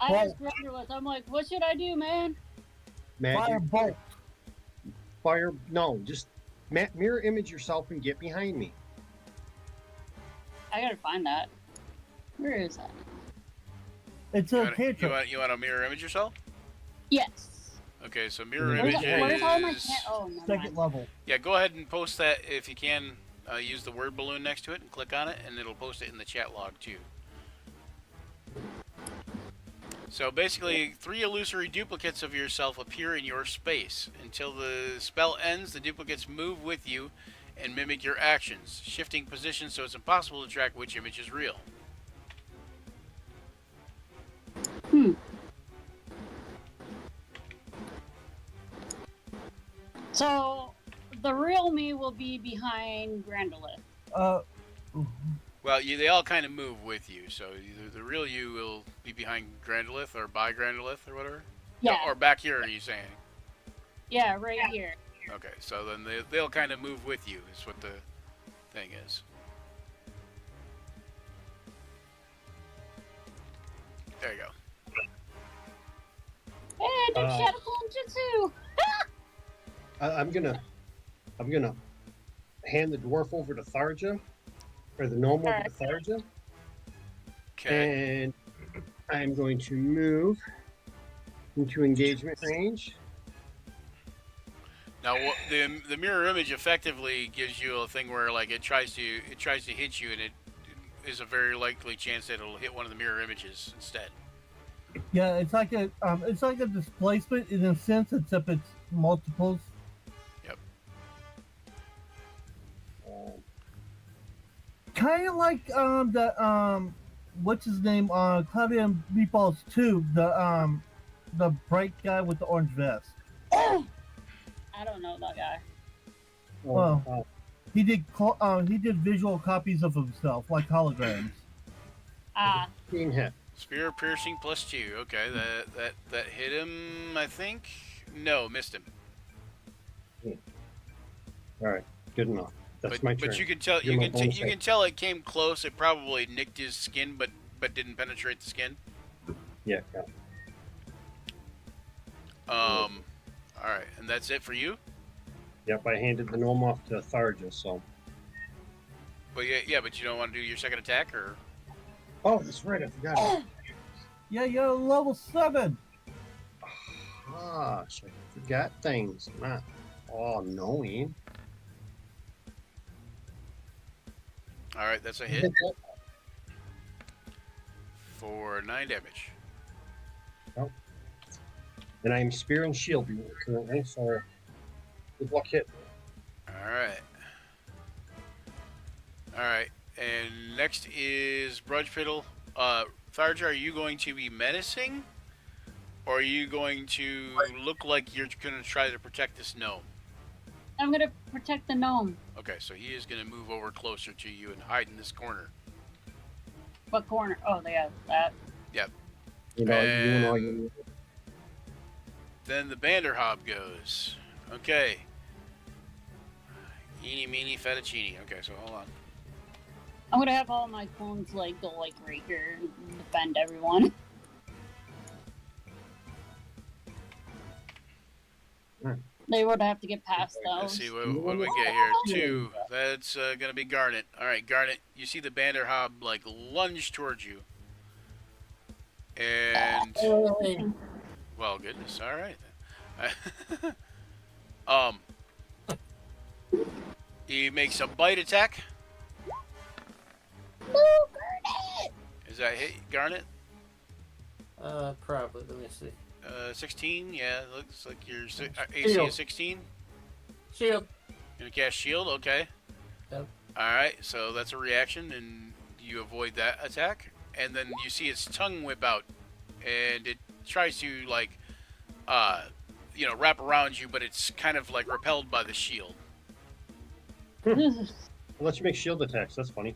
I asked Granderlith. I'm like, what should I do, man? Magic. Firebolt. Fire. No, just mirror image yourself and get behind me. I gotta find that. Where is that? It's you a want, cantrip. you want to mirror image yourself? Yes. Okay, so mirror What is image it- What is all my is. oh, never Second mind. level. Yeah, go ahead and post that if you can. Use the word balloon next to it and click on it, and it'll post it in the chat log too. So basically, 3 illusory duplicates of yourself appear in your space. Until the spell ends, the duplicates move with you and mimic your actions, shifting positions so it's impossible to track which image is real. So the real me will be behind Grandelith. Well, they all kind of move with you, so either the real you will be behind Grandolith or by Grandolith or whatever. Yeah. Or back here, are you saying? Yeah, right here. Okay, so then they'll kind of move with you, is what the thing is. There you go. Hey, there's Shadow Clone Jutsu! I'm gonna hand the dwarf over to Tharja, or the gnome over to Tharja, Okay. and I'm going to move into engagement range. Now, the mirror image effectively gives you a thing where like it tries to hit you, and it is a very likely chance that it'll hit one of the mirror images instead. Yeah, it's like a displacement in a sense, except it's multiples. Yep. Kind of like what's his name on Cloudy and Meatballs 2, the bright guy with the orange vest. I don't know that guy. Well, he did visual copies of himself, like holograms. Ah, Team hit. Spear piercing +2. Okay, that hit him. I think. No, missed him. All right, good enough. That's my turn. But you can tell You're my bonus you can tell it came close. It probably nicked his skin, but didn't penetrate the skin. Yeah, got it. All right, and that's it for you. Yep, I handed the gnome off to Tharja, so. But yeah, but you don't want to do your second attack, or Oh, that's right, I forgot. Yeah, you're level 7. Gosh, I forgot things. I'm not all knowing. All right, that's a hit for 9 damage. And I'm spear and shield currently, so good luck hit. All right. All right, and next is Brudge Fiddle. Tharja, are you going to be menacing? Or are you going to look like you're going to try to protect this gnome? I'm gonna protect the gnome. Okay, so he is going to move over closer to you and hide in this corner. What corner? Oh, they have that. Yep. You know, you doing all And you then the Banderhob goes. Okay. Eeny, meeny, fettuccine. Okay, so hold on. I'm gonna have all my clones like go like right here and defend everyone. They would have to get past Let's those. see, what do we get here? 2. That's going to be Garnet. All right, Garnet, you see the Banderhob, like, lunge towards you. And, well, goodness, all right then. He makes a bite attack. No, Garnet! Is that hit, Garnet? Probably. Let me see. 16, yeah, looks like your AC Shield. is 16. Shield. Gonna cast shield, okay. Yep. Alright, so that's a reaction, and you avoid that attack. And then you see its tongue whip out, and it tries to, like, wrap around you, but it's kind of, like, repelled by the shield. Let's make shield attacks. That's funny.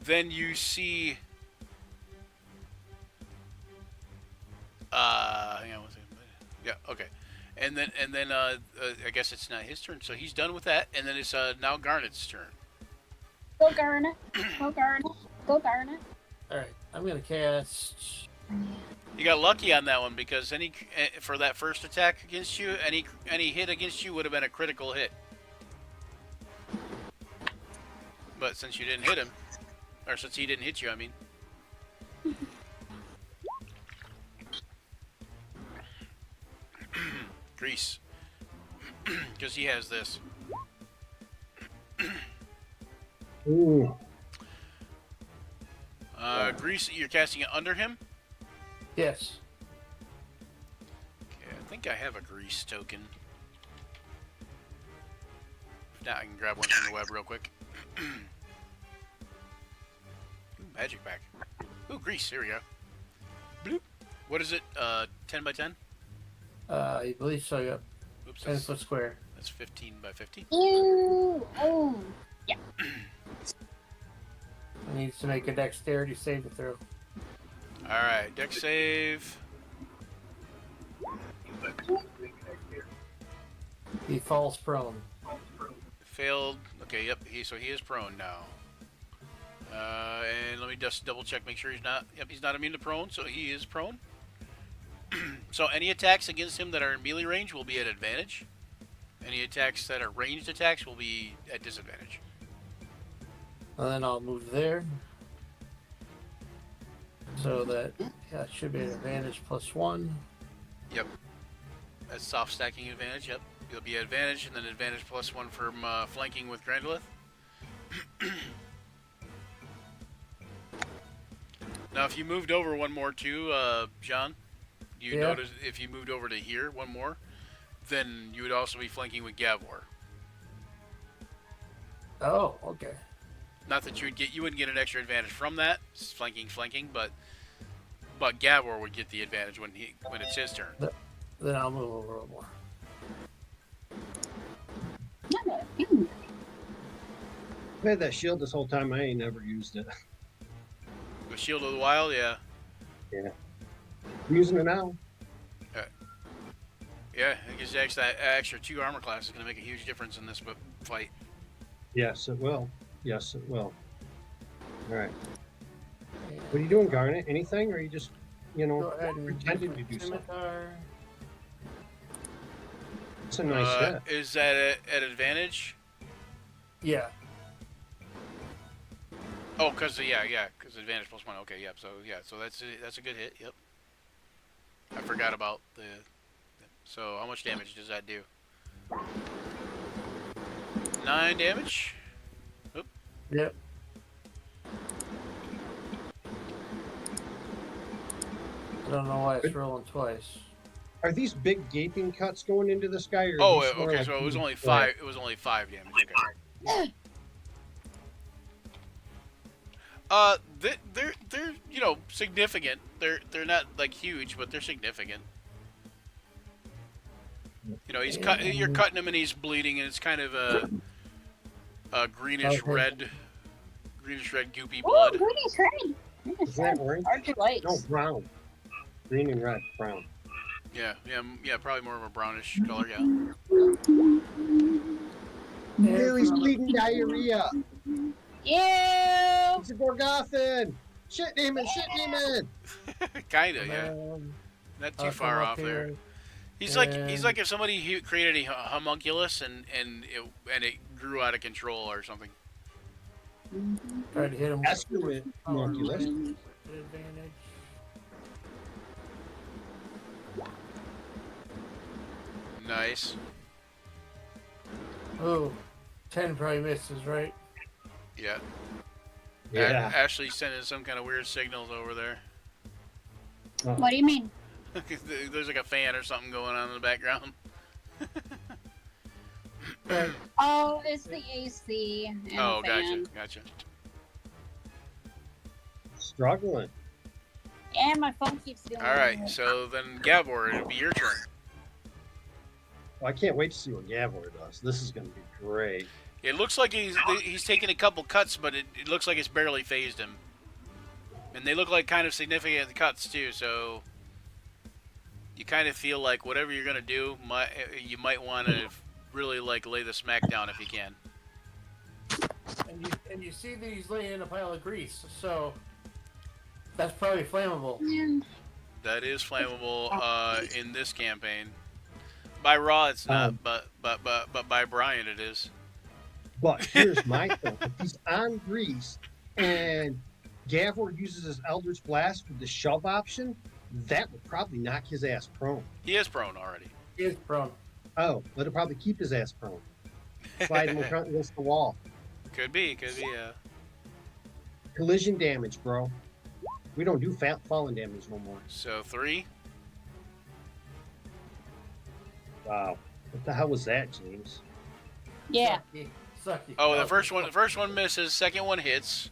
Then you see, hang on one second. Yeah, okay. And then, I guess it's not his turn, so he's done with that. And then it's now Garnet's turn. Go Garnet! Go Garnet! Go Garnet! All right. I'm gonna cast. You got lucky on that one because for that first attack against you, any hit against you would have been a critical hit. But since you didn't hit him, or since he didn't hit you, I mean. Grease. Because he has this. Ooh. Grease, you're casting it under him? Yes. Okay, I think I have a Grease token. If not, I can grab one from the web real quick. Ooh, magic back. Ooh, Grease, here we go. Bloop. What is it, 10 by 10? I believe so. Yep. Oops, 10 foot square. that's 15 by 50. Ew! Oh! Yeah. It needs to make a dexterity saving throw. Alright, deck save. He falls prone. Failed. Okay, yep, so he is prone now. And let me just double check, make sure he's not. Yep, he's not immune to prone, so he is prone. So any attacks against him that are in melee range will be at advantage. Any attacks that are ranged attacks will be at disadvantage. And then I'll move there. So that it should be an advantage +1. Yep. That's soft stacking advantage, yep. It'll be advantage and then advantage +1 from flanking with Grandolith. Now if you moved over one more too, John, you notice if you moved over to here one more, then you would also be flanking with Gavor. Oh, okay. Not that you wouldn't get an extra advantage from that, flanking, but Gavor would get the advantage when it's his turn. Then I'll move over a little more. I had that shield this whole time. I ain't never used it. The Shield of the Wild, yeah. Yeah. I'm using it now. Yeah, I guess actually that extra 2 armor class is going to make a huge difference in this fight. Yes, it will. Yes, it will. All right. What are you doing, Garnet? Anything, or are you just, Go ahead and pretending to do something? scimitar. It's a nice hit. Is that at advantage? Yeah. Oh, cause cause advantage +1. Okay, yep. So yeah, so that's a good hit. Yep. I forgot about the. So how much damage does that do? 9 damage. Oop. Yep. I don't know why it's rolling twice. Are these big gaping cuts going into this guy, or are Oh, these more okay. like So it was being only flat? 5. It was only 5 damage. Okay. They're significant. They're not like huge, but they're significant. You know, you're cutting him and he's bleeding, and it's kind of a greenish red goopy Oh, blood. goodies, red. Isn't that orange? Are two lights. No, brown. Green and red, brown. Yeah, probably more of a brownish color. Yeah. Ew, he's bleeding diarrhea. Ew. It's a Gorgothan. Shit demon, shit demon. Kinda, yeah. Not too far off there. He's like if somebody created a homunculus and it grew out of control or something. Try to hit him with Escalate homunculus. advantage. Nice. Oh, 10 probably misses, right? Yeah. Yeah. Ashley's sending some kind of weird signals over there. What do you mean? There's like a fan or something going on in the background. Oh, it's the AC. And Oh, the fan. gotcha. Struggling. And my phone keeps doing All right, weird. so then Gavor, it'll be your turn. Well, I can't wait to see what Gavor does. This is going to be great. It looks like he's taken a couple cuts, but it looks like it's barely phased him. And they look like kind of significant cuts too, so you kind of feel like whatever you're gonna do, you might want to really like lay the smack down if you can. And you see that he's laying in a pile of grease, so that's probably flammable. That is flammable in this campaign. By Raw, it's not, but by Brian, it is. But here's my thing. If he's on grease and Gavor uses his Eldritch Blast with the shove option, that would probably knock his ass prone. He is prone already. He is prone. Oh, that'll probably keep his ass prone. Slide him against the wall. Could be, yeah. Collision damage, bro. We don't do falling damage no more. So 3. Wow. What the hell was that, James? Yeah. Sucky. Oh, the first one misses. Second one hits.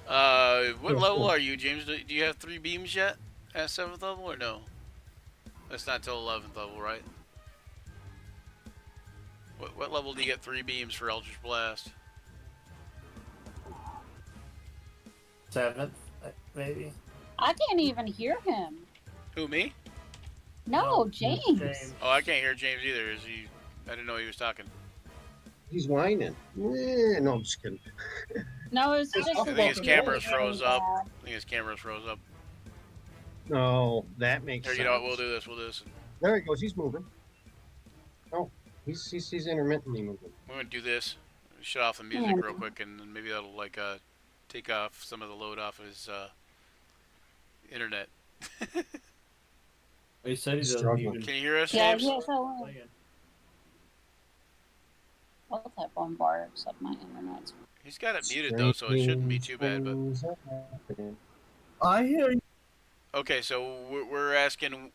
What level are you, James? Do you have 3 beams yet at 7th level or no? That's not till 11th level, right? What level do you get 3 beams for Eldritch Blast? 7th, maybe. I can't even hear him. Who, me? No, James. Oh, I can't hear James either. I didn't know he was talking. He's whining. No, I'm just kidding. No, it's just. I think his camera really froze bad. up. I think his camera froze up. No, that makes Here, sense. you know what? We'll do this. There he goes. He's moving. Oh, he's intermittently moving. We're gonna do this. Shut off the music real quick, and then maybe that'll like take off some of the load off his internet. He said he doesn't Struggling. even. Can you hear us, Yeah, James? yeah, so both have one bar except my internet's. He's got it muted though, so it shouldn't be too bad. But I hear you. okay, so we're asking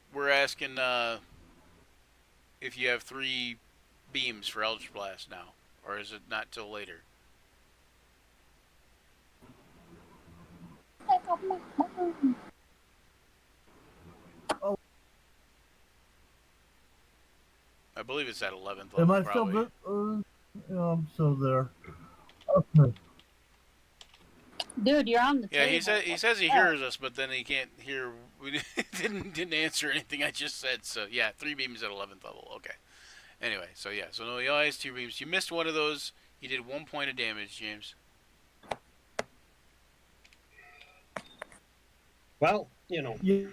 if you have 3 beams for Eldritch Blast now, or is it not till later? I believe it's at 11th level. Am I still probably. good? Yeah, I'm still there. Okay. Dude, you're on the Yeah, table. he says he hears us, but then he can't hear. We didn't answer anything I just said. So yeah, 3 beams at 11th level. Okay. Anyway, so yeah, so no, he only has 2 beams. You missed one of those. You did 1 point of damage, James. Well, you know, Yeah.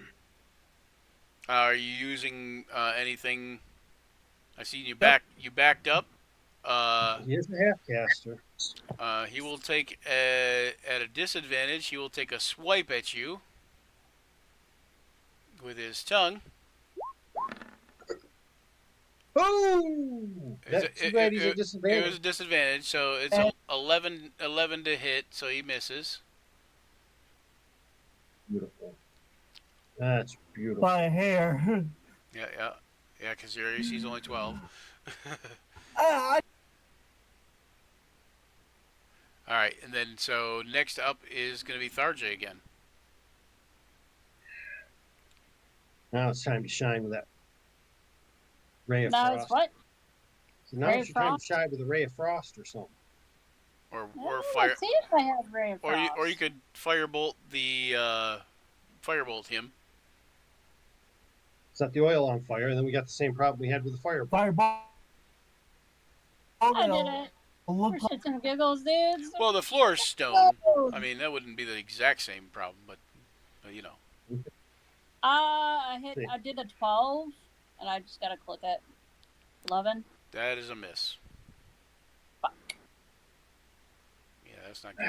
Are you using anything? I seen you backed up. He is a half caster. He will take at a disadvantage. He will take a swipe at you with his tongue. Oh, that's too bad he's a It was disadvantage. a disadvantage, so it's And- 11 to hit, so he misses. Beautiful. That's beautiful. By a hair. Yeah, because your AC's only 12. I All right, and then so next up is going to be Tharja again. Now it's time to shine with that ray of Now frost. it's what? So now Ray it's of your time frost? to shine with a ray of frost or something. Or fire, Let's see if I have Ray of Frost. or you could firebolt firebolt him. Set the oil on fire, and then we got the same problem we had with the fireball. fireball. I did it. Look For shits and giggles, dudes. Well, the floor is stone. Oh. I mean, that wouldn't be the exact same problem, but you know. I did a 12, and I just gotta click it. 11. That is a miss. Fuck. Yeah, that's not good.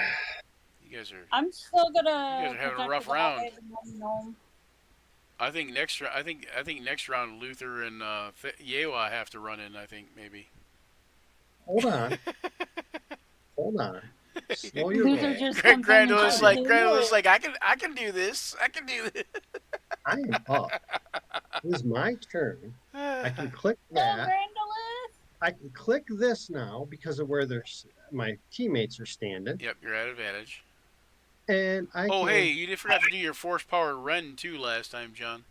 You guys are. I'm still gonna. You guys are having a protect rough the round. hallway with my gnome. I think next round. I think next round Luther and Yewa have to run in. I think maybe. Hold on. Hold on. Slow your Loser roll. just comes in and Grandola's tries like to do Grandola's it. like I can do this. I can do this. I am up. It is my turn. I can click Go, that. Grandolus! I can click this now because of where my teammates are standing. Yep, you're at advantage. And I Oh, can, hey, you did forgot to do your force power Ren too last time, John.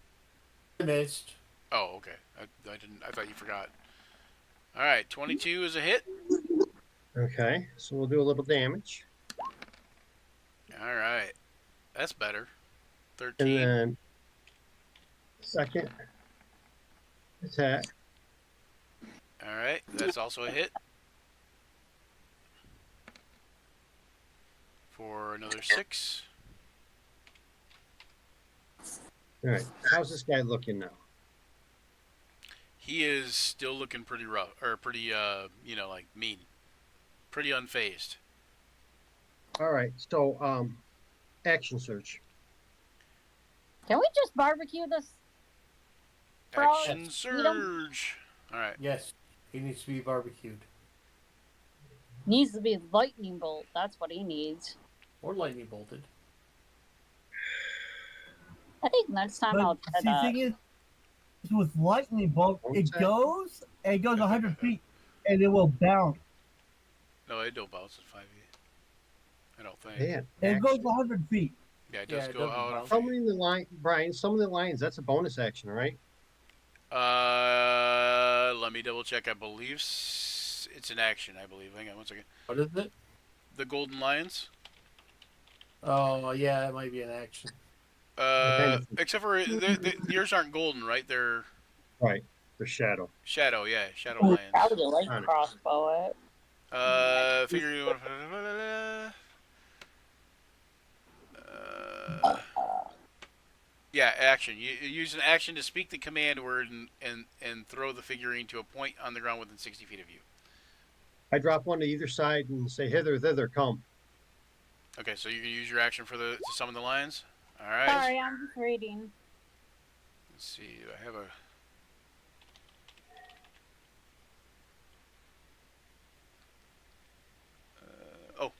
I missed. Oh, okay. I didn't. I thought you forgot. All right, 22 is a hit. Okay, so we'll do a little damage. All right, that's better. And 13. then second attack. All right, that's also a hit. For another 6. All right, how's this guy looking now? He is still looking pretty rough, or pretty, like mean. Pretty unfazed. All right, so action search. Can we just barbecue this? Frog? Action Eat 'em? surge. All right. Yes, he needs to be barbecued. Needs to be lightning bolt. That's what he needs. Or lightning bolted. I think next time I'll But try see, the that. thing is, with lightning bolt, it goes 100 feet, and it will bounce. No, it don't bounce at 5e. I don't think. Man, It goes action. 100 feet. Yeah, it Yeah, does it go doesn't out. bounce. Some of the line, Brian. Some of the lines. That's a bonus action, right? Let me double check. I believe it's an action. I believe. Hang on one second. What is it? The Golden Lions. Oh, yeah, it might be an action. Except for yours aren't golden, right? They're Right. The shadow. shadow. Yeah, shadow Ooh, lions. I would like Got it. crossbow it. Figure you want. Yeah, action. You use an action to speak the command word and throw the figurine to a point on the ground within 60 feet of you. I drop one to either side and say, "Hither, thither, come." Okay, so you can use your action to summon the lions. All right. Sorry, I'm just reading. Let's see. Do I have a? Oh,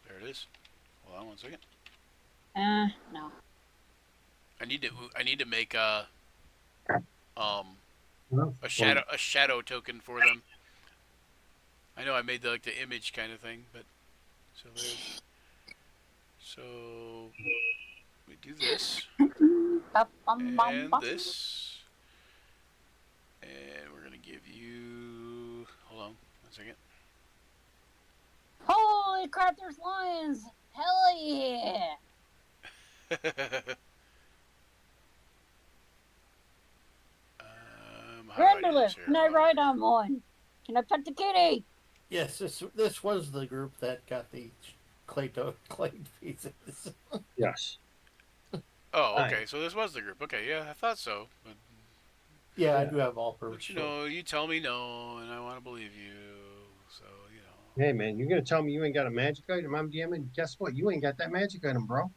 there it is. Hold on one second. No. I need to make a Well, shadow token for them. I know I made the image kind of thing, but so we do this and this, and we're gonna give you. Hold on one second. Holy crap, there's lions! Hell yeah! How do I do Grandolus, this here? can I ride on one? Can I pet the kitty? Yes, this was the group that got the clay pieces. yes. Oh, okay. So this was the group. Okay, yeah, I thought so. But Yeah, I do have all purpose. you know, you tell me no, and I want to believe you. So, you know. Hey man, you're gonna tell me you ain't got a magic item I'm DMing? Guess what? You ain't got that magic item, bro.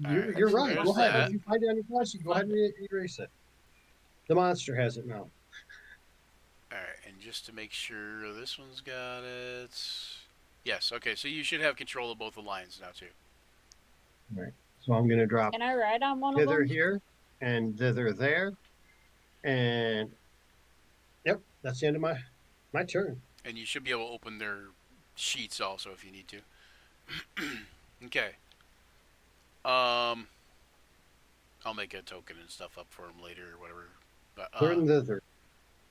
Alright, You're so right. there's Go ahead. that. If you find it on your flashlight, go ahead and erase it. The monster has it now. Alright, and just to make sure this one's got it. Yes, okay, so you should have control of both the lines now, too. Right. So I'm gonna drop Can I ride on one of thither them? here and thither there. And yep, that's the end of my turn. And you should be able to open their sheets also if you need to. Okay. I'll make a token and stuff up for them later or whatever. But Turn thither.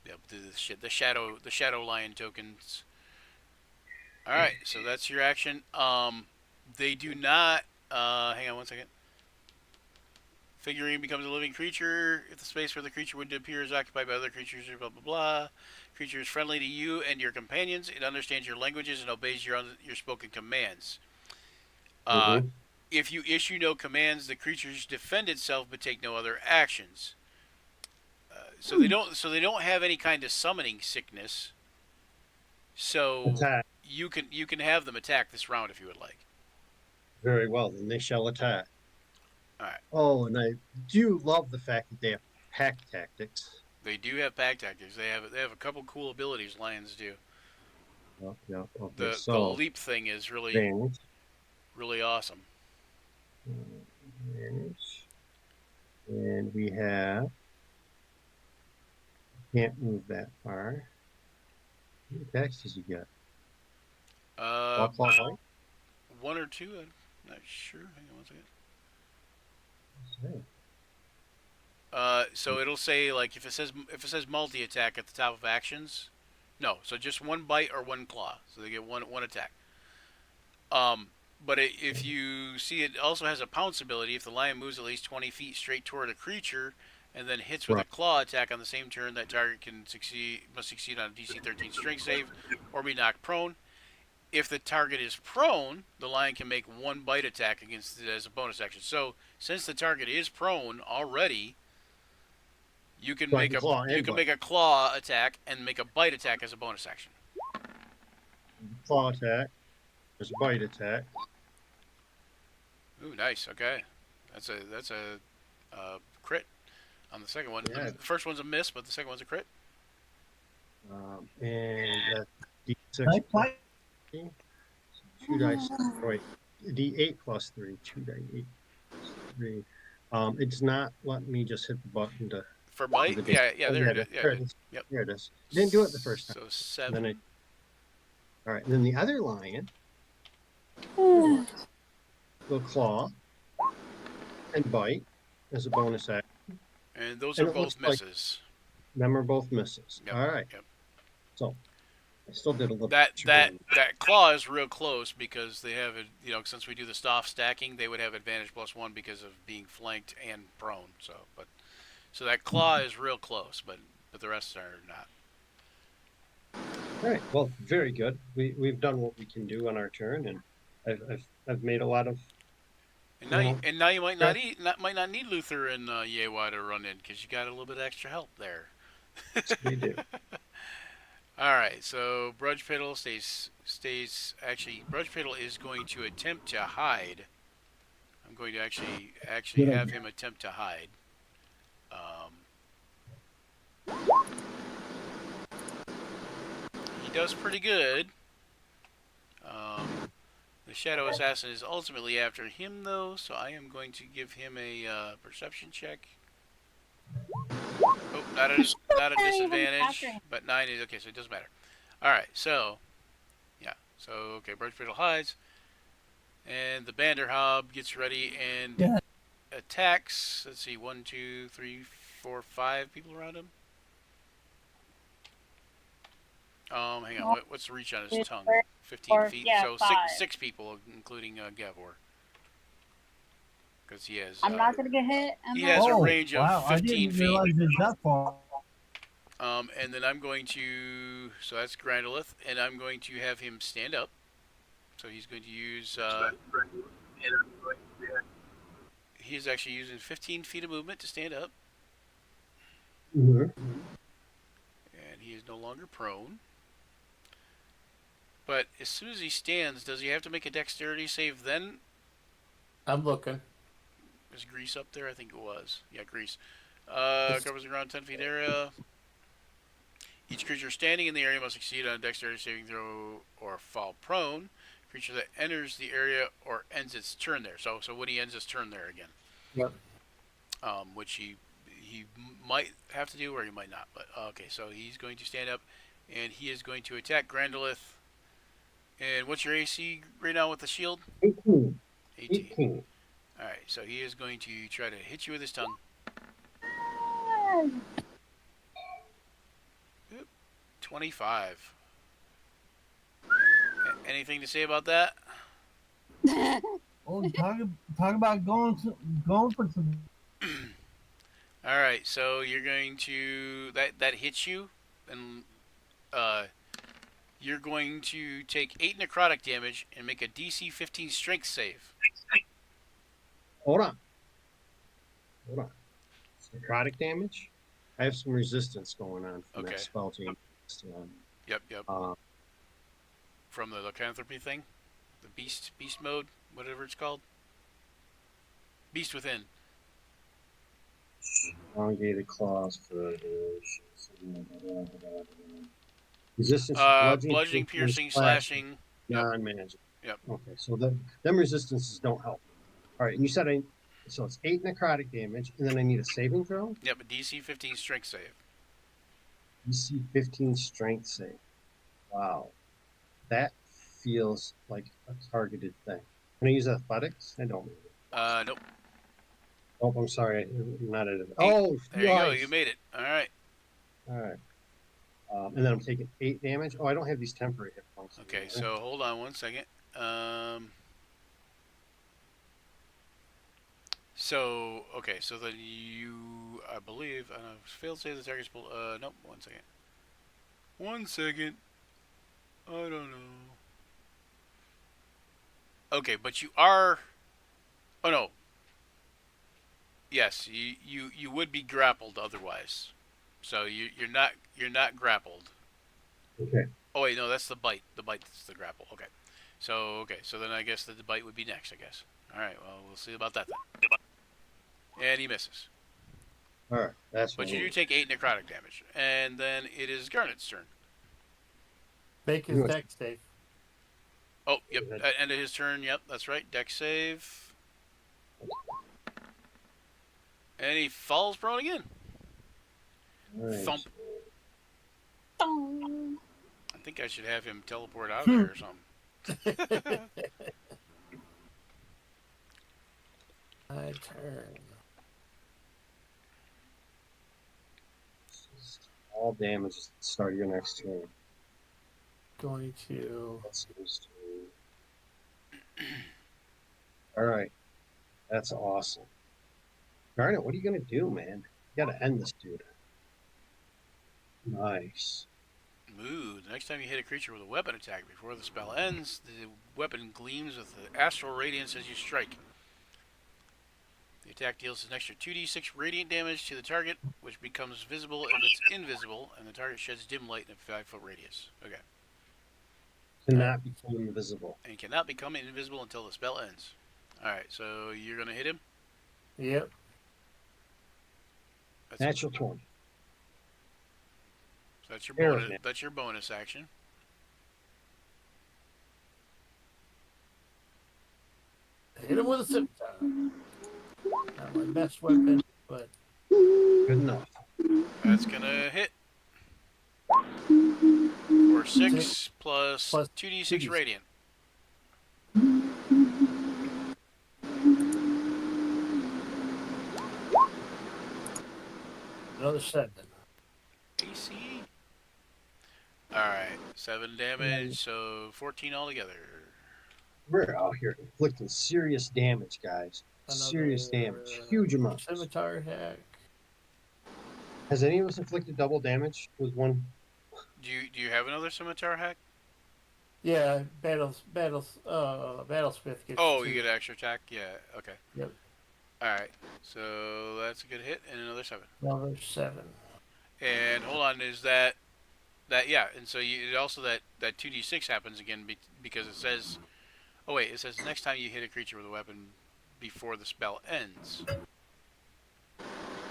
yep, the shadow lion tokens. All right, so that's your action. They do not. Hang on one second. Figurine becomes a living creature if the space where the creature would appear is occupied by other creatures or blah blah blah. Creature is friendly to you and your companions. It understands your languages and obeys your spoken commands. Mhm. If you issue no commands, the creatures defend itself but take no other actions. So they don't have any kind of summoning sickness. So Attack. you can have them attack this round if you would like. Very well, then they shall attack. All right. Oh, and I do love the fact that they have pack tactics. They do have pack tactics. They have a couple cool abilities lions do. Yep. Okay, The so leap thing is really advantage. really awesome. Advantage. And we have can't move that far. How many attacks does he get? Claw, bite? One or two. I'm not sure. Hang on one second. So it'll say like if it says multi attack at the top of actions, no. So just one bite or one claw. So they get one attack. But if you see, it also has a pounce ability. If the lion moves at least 20 feet straight toward a creature and then hits with a claw attack on the same turn, that target must succeed on a DC 13 strength save or be knocked prone. If the target is prone, the lion can make one bite attack against it as a bonus action. So since the target is prone already, you can make a claw attack and make a bite attack as a bonus action. Claw attack. There's a bite attack. Ooh, nice. Okay, that's a crit on the second one. Yeah. The first one's a miss, but the second one's a crit. And that's D6 Nice plus fight. 3. 2 dice. Wait, D8 plus 3. 2 dice. 8 plus 3. It's not letting me just hit the button to. For bite? Yeah, there it is. Yeah, there it is. Yep. There it is. Didn't do it the first time. So 7. Then all right. Then the other lion Hmm. will claw and bite as a bonus action. And those And are it both looks like- misses. Them are both misses. Yep, All right. Yep. So I still did a little. That too early. claw is real close because they have it. You know, since we do the staff stacking, they would have advantage +1 because of being flanked and prone. So that claw is real close, but the rest are not. All right. Well, very good. We've done what we can do on our turn, and I've made a lot of. And now you might not need Luther and Yewa to run in because you got a little bit of extra help there. We do. All right, so Brudge Piddle stays. Actually, Brudge Piddle is going to attempt to hide. I'm going to actually have him attempt to hide. He does pretty good. The Shadow Assassin is ultimately after him, though, so I am going to give him a perception check. Oh, not a disadvantage, after him. but 9 is okay, so it doesn't matter. All right, so yeah, so okay, Birch Brittle hides, and the Banderhob gets ready and attacks. Let's see, 1, 2, 3, 4, 5 people around him. Hang on, what's the reach on his tongue? 15 feet, yeah, so 5. six people, including Gavor. Because he has. I'm not gonna get hit. He has a range of 15 I didn't feet. realize it's that far. And then I'm going to, so that's Grandolith, and I'm going to have him stand up. So he's going to use, he's actually using 15 feet of movement to stand up. Mm-hmm. And he is no longer prone. But as soon as he stands, does he have to make a dexterity save then? I'm looking. Is Grease up there? I think it was. Yeah, Grease. It's- Covers the ground 10 feet area. Each creature standing in the area must succeed on a dexterity saving throw or fall prone. Creature that enters the area or ends its turn there. So when he ends his turn there again. Yep. Which he might have to do or he might not. But okay, so he's going to stand up and he is going to attack Grandolith. And what's your AC right now with the shield? 18. 18. 18. All right, so he is going to try to hit you with his tongue. 25. Anything to say about that? Oh, talk about going for some. All right, so you're going to that hits you, and you're going to take 8 necrotic damage and make a DC 15 Strength save. Hold on. Necrotic damage? I have some resistance going on from Okay. that spell team. Yep. Uh, From the lycanthropy thing, the beast mode, whatever it's called. Beast within. elongated claws for resistance. Bludgeoning, piercing, slashing. Non-magic. Yep. Okay, so them resistances don't help. All right, and you said so it's 8 necrotic damage, and then I need a saving throw. Yep, a DC 15 Strength save. DC 15 strength save. Wow, that feels like a targeted thing. Can I use athletics? I don't. Nope. Oh, I'm sorry, I'm not at it. Oh, There you go. nice. You made it. All right. All right. And then I'm taking 8 damage. Oh, I don't have these temporary hit points. Okay, anymore. so hold on one second. So then you, I believe, failed to save the target's nope, 1 second. 1 second. I don't know. Okay, but you are, oh no. Yes, you would be grappled otherwise. So you're not grappled. Okay. Oh wait, no, that's the bite. The bite's the grapple. Okay. So then I guess the bite would be next, I guess. Alright, well, we'll see about that then. And he misses. All right. That's But what you do take 8 necrotic damage. And then it is Garnet's turn. Make his deck save. Oh, yep. At end of his turn, yep, that's right. Deck save. And he falls prone again. All right. Thump. Dong. I think I should have him teleport out of there or something. My turn. All damage at the start of your next turn. Going to. That's supposed to. All right. That's awesome. Garnet, what are you going to do, man? You got to end this dude. Nice. Moo. The next time you hit a creature with a weapon attack before the spell ends, the weapon gleams with the astral radiance as you strike. The attack deals an extra 2d6 radiant damage to the target, which becomes visible if it's invisible, and the target sheds dim light in a 5-foot radius. Okay. Cannot become invisible. And cannot become invisible until the spell ends. Alright, so you're going to hit him? Yep. Natural 20. So that's your Arrow bonus. hit. That's your bonus action. Hit him with a scimitar. Not my best weapon, but Good enough. That's gonna hit. For 6 plus 2d6 radiant. another 7. AC. Alright, 7 damage, so 14 altogether. We're out here inflicting serious damage, guys. Serious damage. Huge amounts. Scimitar attack. Has any of us inflicted double damage with one? Do you have another scimitar hack? Yeah, Battlesmith gets. Oh, 2. you get an extra attack? Yeah, okay. Yep. Alright, so that's a good hit, and another 7. Another 7. And hold on, is that and so it also that 2d6 happens again because it says, oh wait, it says next time you hit a creature with a weapon before the spell ends.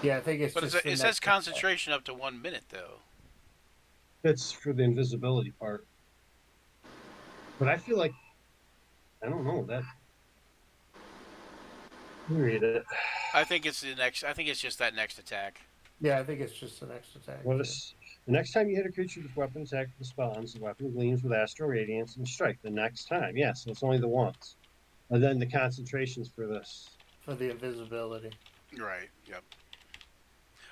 Yeah, I think it's But just the it says next attack. concentration up to 1 minute though. That's for the invisibility part. But I feel like I don't know that. Let me read it. I think it's just that next attack. Yeah, I think it's just the next attack. What too. is the next time you hit a creature with weapon attack with the spell ends, the weapon gleams with astral radiance and strike. The next time, yeah, so it's only the once. And then the concentrations for this. For the invisibility. Right. Yep.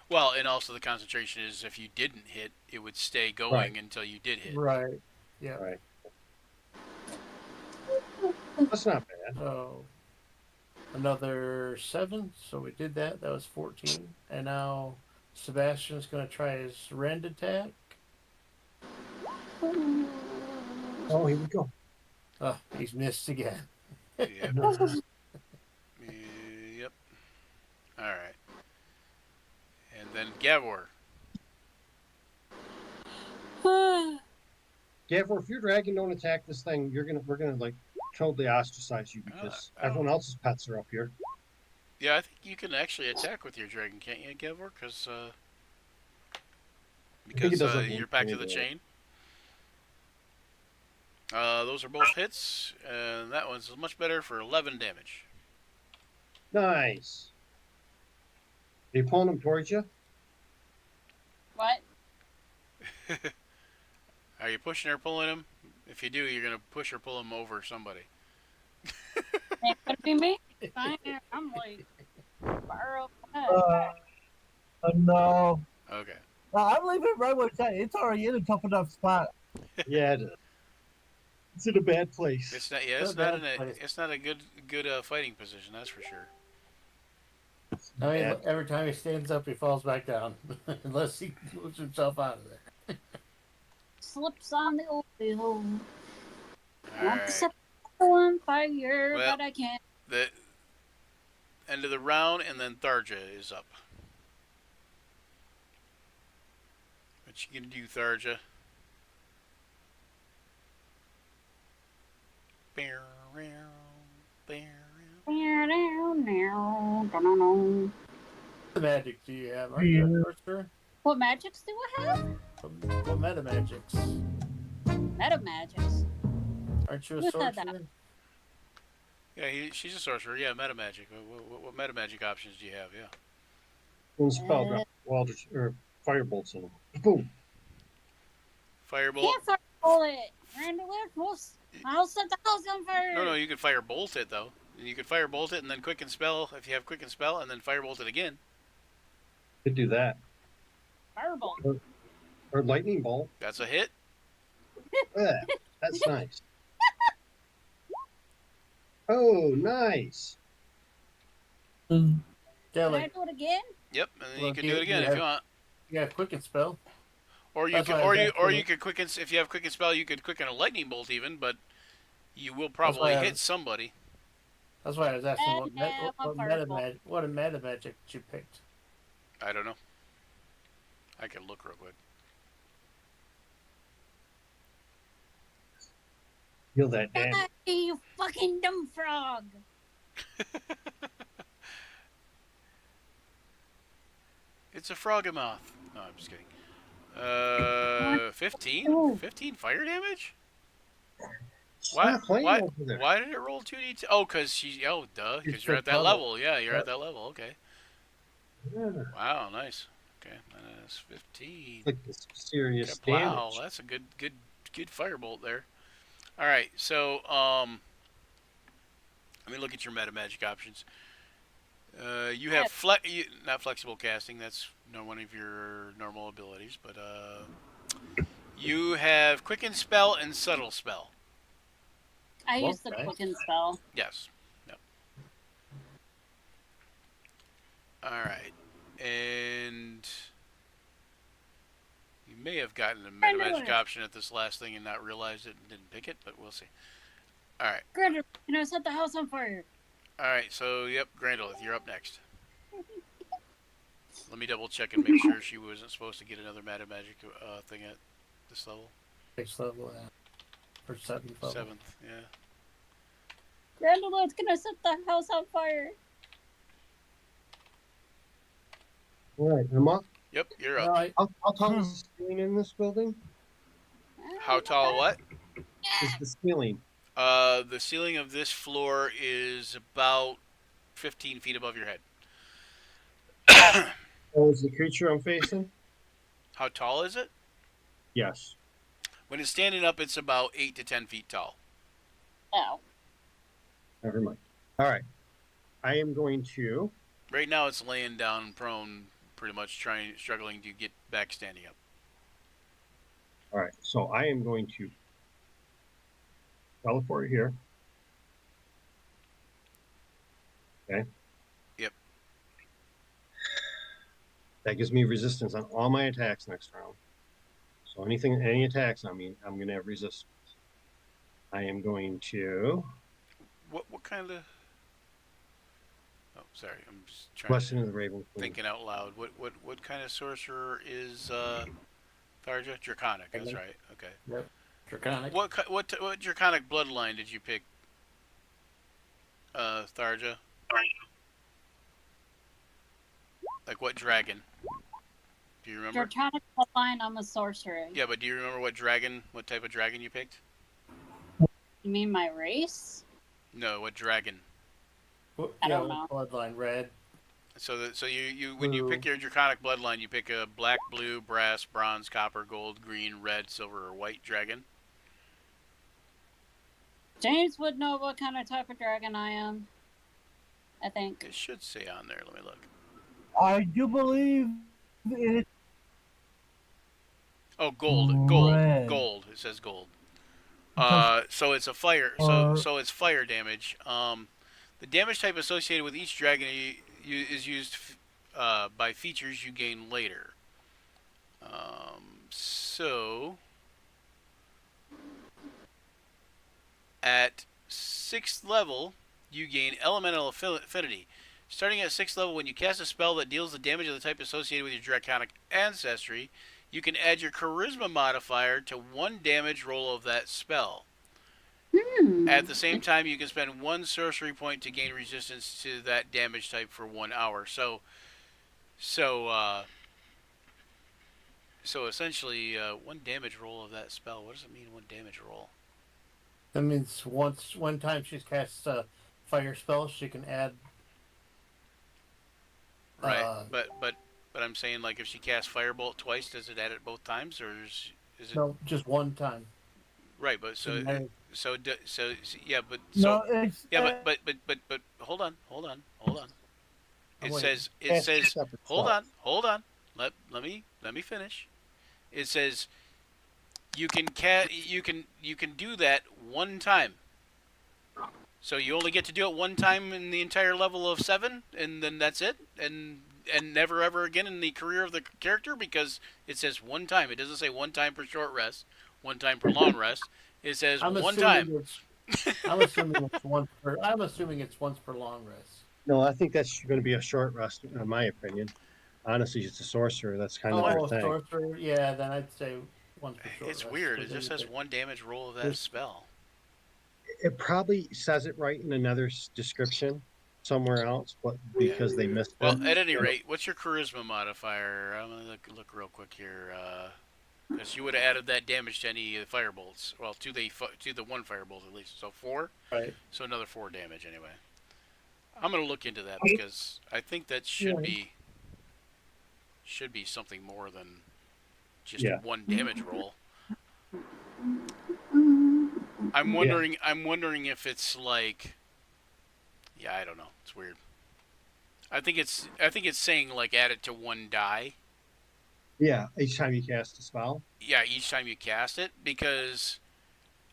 Well, and also the concentration is if you didn't hit, it would stay going Right. until you did hit. Right. Yeah. Right. That's not bad. So another 7. So we did that. That was 14. And now Sebastian's going to try his rend attack. Oh, here we go. Oh, he's missed again. Yep. No. Yep. All right. And then Gavor. Gavor, if your dragon don't attack this thing, we're gonna like totally ostracize you because I don't- everyone else's pets are up here. Yeah, I think you can actually attack with your dragon, can't you, Gavor? Because it does like you're one back to thing the to it. chain. Those are both hits, and that one's much better for 11 damage. Nice. Are you pulling them towards you? What? Are you pushing or pulling him? If you do, you're gonna push or pull him over somebody. It could be me. I'm like far up ahead. No. Okay. I'm leaving it right where it's at. It's already in a tough enough spot. Yeah, it is. It's in a bad place. It's not. Yeah, Not bad place. it's not a good fighting position. That's for sure. I mean, Bad. every time he stands up, he falls back down. Unless he moves himself out of there. Slips on the old wheel. All Want to right. set the on fire, Well- but I can't. The end of the round, and then Tharja is up. What you gonna do, Tharja? What magic do you have? Aren't you a sorcerer? What magics do I have? What meta magics? Meta magics. Aren't you a Who said that? sorcerer? Yeah, she's a sorcerer. Yeah, meta magic. What meta magic options do you have? Yeah. When spell drop, Walders or firebolts in them. Boom. Firebolt. Can't fireball it. Randy Wilkes. I'll set the house on fire. No, you could firebolt it though. You could firebolt it and then quicken spell if you have quicken spell, and then firebolt it again. Could do that. Fireball. Or lightning bolt. That's a hit. Yeah, that's nice. Oh, nice. Yeah, Can I like do it again? Yep, and then Well, you can do it again you if have- you want. you have quicken spell. Or you That's could, why I was or asking. you could quicken if you have quicken spell. You could quicken a lightning bolt even, but you will why probably I- hit somebody. That's why I was asking what, And now what I'm meta fireball. magic, what a meta magic you picked. I don't know. I can look real quick. Feel that damage. Hey, you fucking dumb frog. It's a frogamoth. No, I'm just kidding. 15? Ooh. 15 fire damage? Stop playing Why? over there. Why did it roll 2d? Oh, cause she. Oh, duh. You Because you're at took that level. level. Yeah, you're Yeah. at that level. Okay. Yeah, Wow, nice. Okay, minus 15. like this serious Wow, damage. that's a good firebolt there. All right, so let me look at your meta magic options. You have not flexible casting. That's one of your normal abilities, but you have quicken spell and subtle spell. I Well, used the okay. quicken spell. Yes. Yep. All right, and you may have gotten a meta knew magic it. option at this last thing and not realized it and didn't pick it, but we'll see. All right. Grinder, can I set the house on fire? All right, so yep, Grandolith, you're up next. Let me double check and make sure she wasn't supposed to get another meta magic thing at this level? 6th level, yeah. Or 7th level. 7th, yeah. Granddad's gonna set the house on fire. All right, I'm up. Yep, you're up. Alright, How tall is the ceiling in this building? How tall? What? Is the ceiling? The ceiling of this floor is about 15 feet above your head. Oh, is the creature I'm facing? How tall is it? Yes. When it's standing up, it's about 8 to 10 feet tall. Oh. Never mind. All right. I am going to. Right now, it's laying down prone, pretty much struggling to get back standing up. All right. So I am going to teleport here. Okay. Yep. That gives me resistance on all my attacks next round. So any attacks on me, I'm going to have resistance. I am going to. What kind of? Oh, sorry. I'm just trying Question to of the Raven Queen. thinking out loud. What kind of sorcerer is Tharja? Draconic. That's right. Okay. yep. Draconic. What draconic bloodline did you pick? Tharja. Like what dragon? Do you remember? Draconic line, I'm a sorcerer. Yeah, but do you remember what type of dragon you picked? You mean my race? No, what dragon? I don't know. Bloodline red. So you when you pick your draconic bloodline, you pick a black, blue, brass, bronze, copper, gold, green, red, silver, or white dragon. James would know what kind of type of dragon I am. I think. It should say on there. Let me look. I do believe it. Oh, gold. Red. It says gold. Because- So it's a fire. So it's fire damage. The damage type associated with each dragon is used by features you gain later. So at 6th level, you gain elemental affinity. Starting at 6th level, when you cast a spell that deals the damage of the type associated with your draconic ancestry, you can add your charisma modifier to 1 damage roll of that spell. At the same time, you can spend 1 sorcery point to gain resistance to that damage type for 1 hour. So essentially, 1 damage roll of that spell. What does it mean, 1 damage roll? That means one time she casts a fire spell, she can add. Right, but I'm saying, like, if she casts firebolt twice, does it add it both times, or is it? No, just one time. Right, but so yeah, but No, it's yeah, but hold on. It waiting. says separate hold spells. on. Let me finish. It says you can do that 1 time. So you only get to do it 1 time in the entire level of 7, and then that's it, and never ever again in the career of the character, because it says 1 time. It doesn't say 1 time per short rest, 1 time per long rest. It says I'm 1 assuming time. I'm assuming it's once per. I'm assuming it's once per long rest. No, I think that's going to be a short rest, in my opinion. Honestly, it's a sorcerer. That's kind of their thing. Sorcerer. Yeah, then I'd say once per short It's rest. weird. It Because just then says 1 damage roll of that spell. It probably says it right in another description somewhere else, but because they missed Well, it. at any rate, what's your charisma modifier? I'm gonna look real quick here, because you would have added that damage to any firebolts. Well, to the 1 firebolt at least. So 4. Right. So another 4 damage anyway. I'm gonna look into that because I think that should be something more than just 1 damage roll. I'm wondering if it's like, yeah, I don't know. It's weird. I think it's saying, like, add it to 1 die. Yeah, each time you cast a spell. Yeah, each time you cast it, because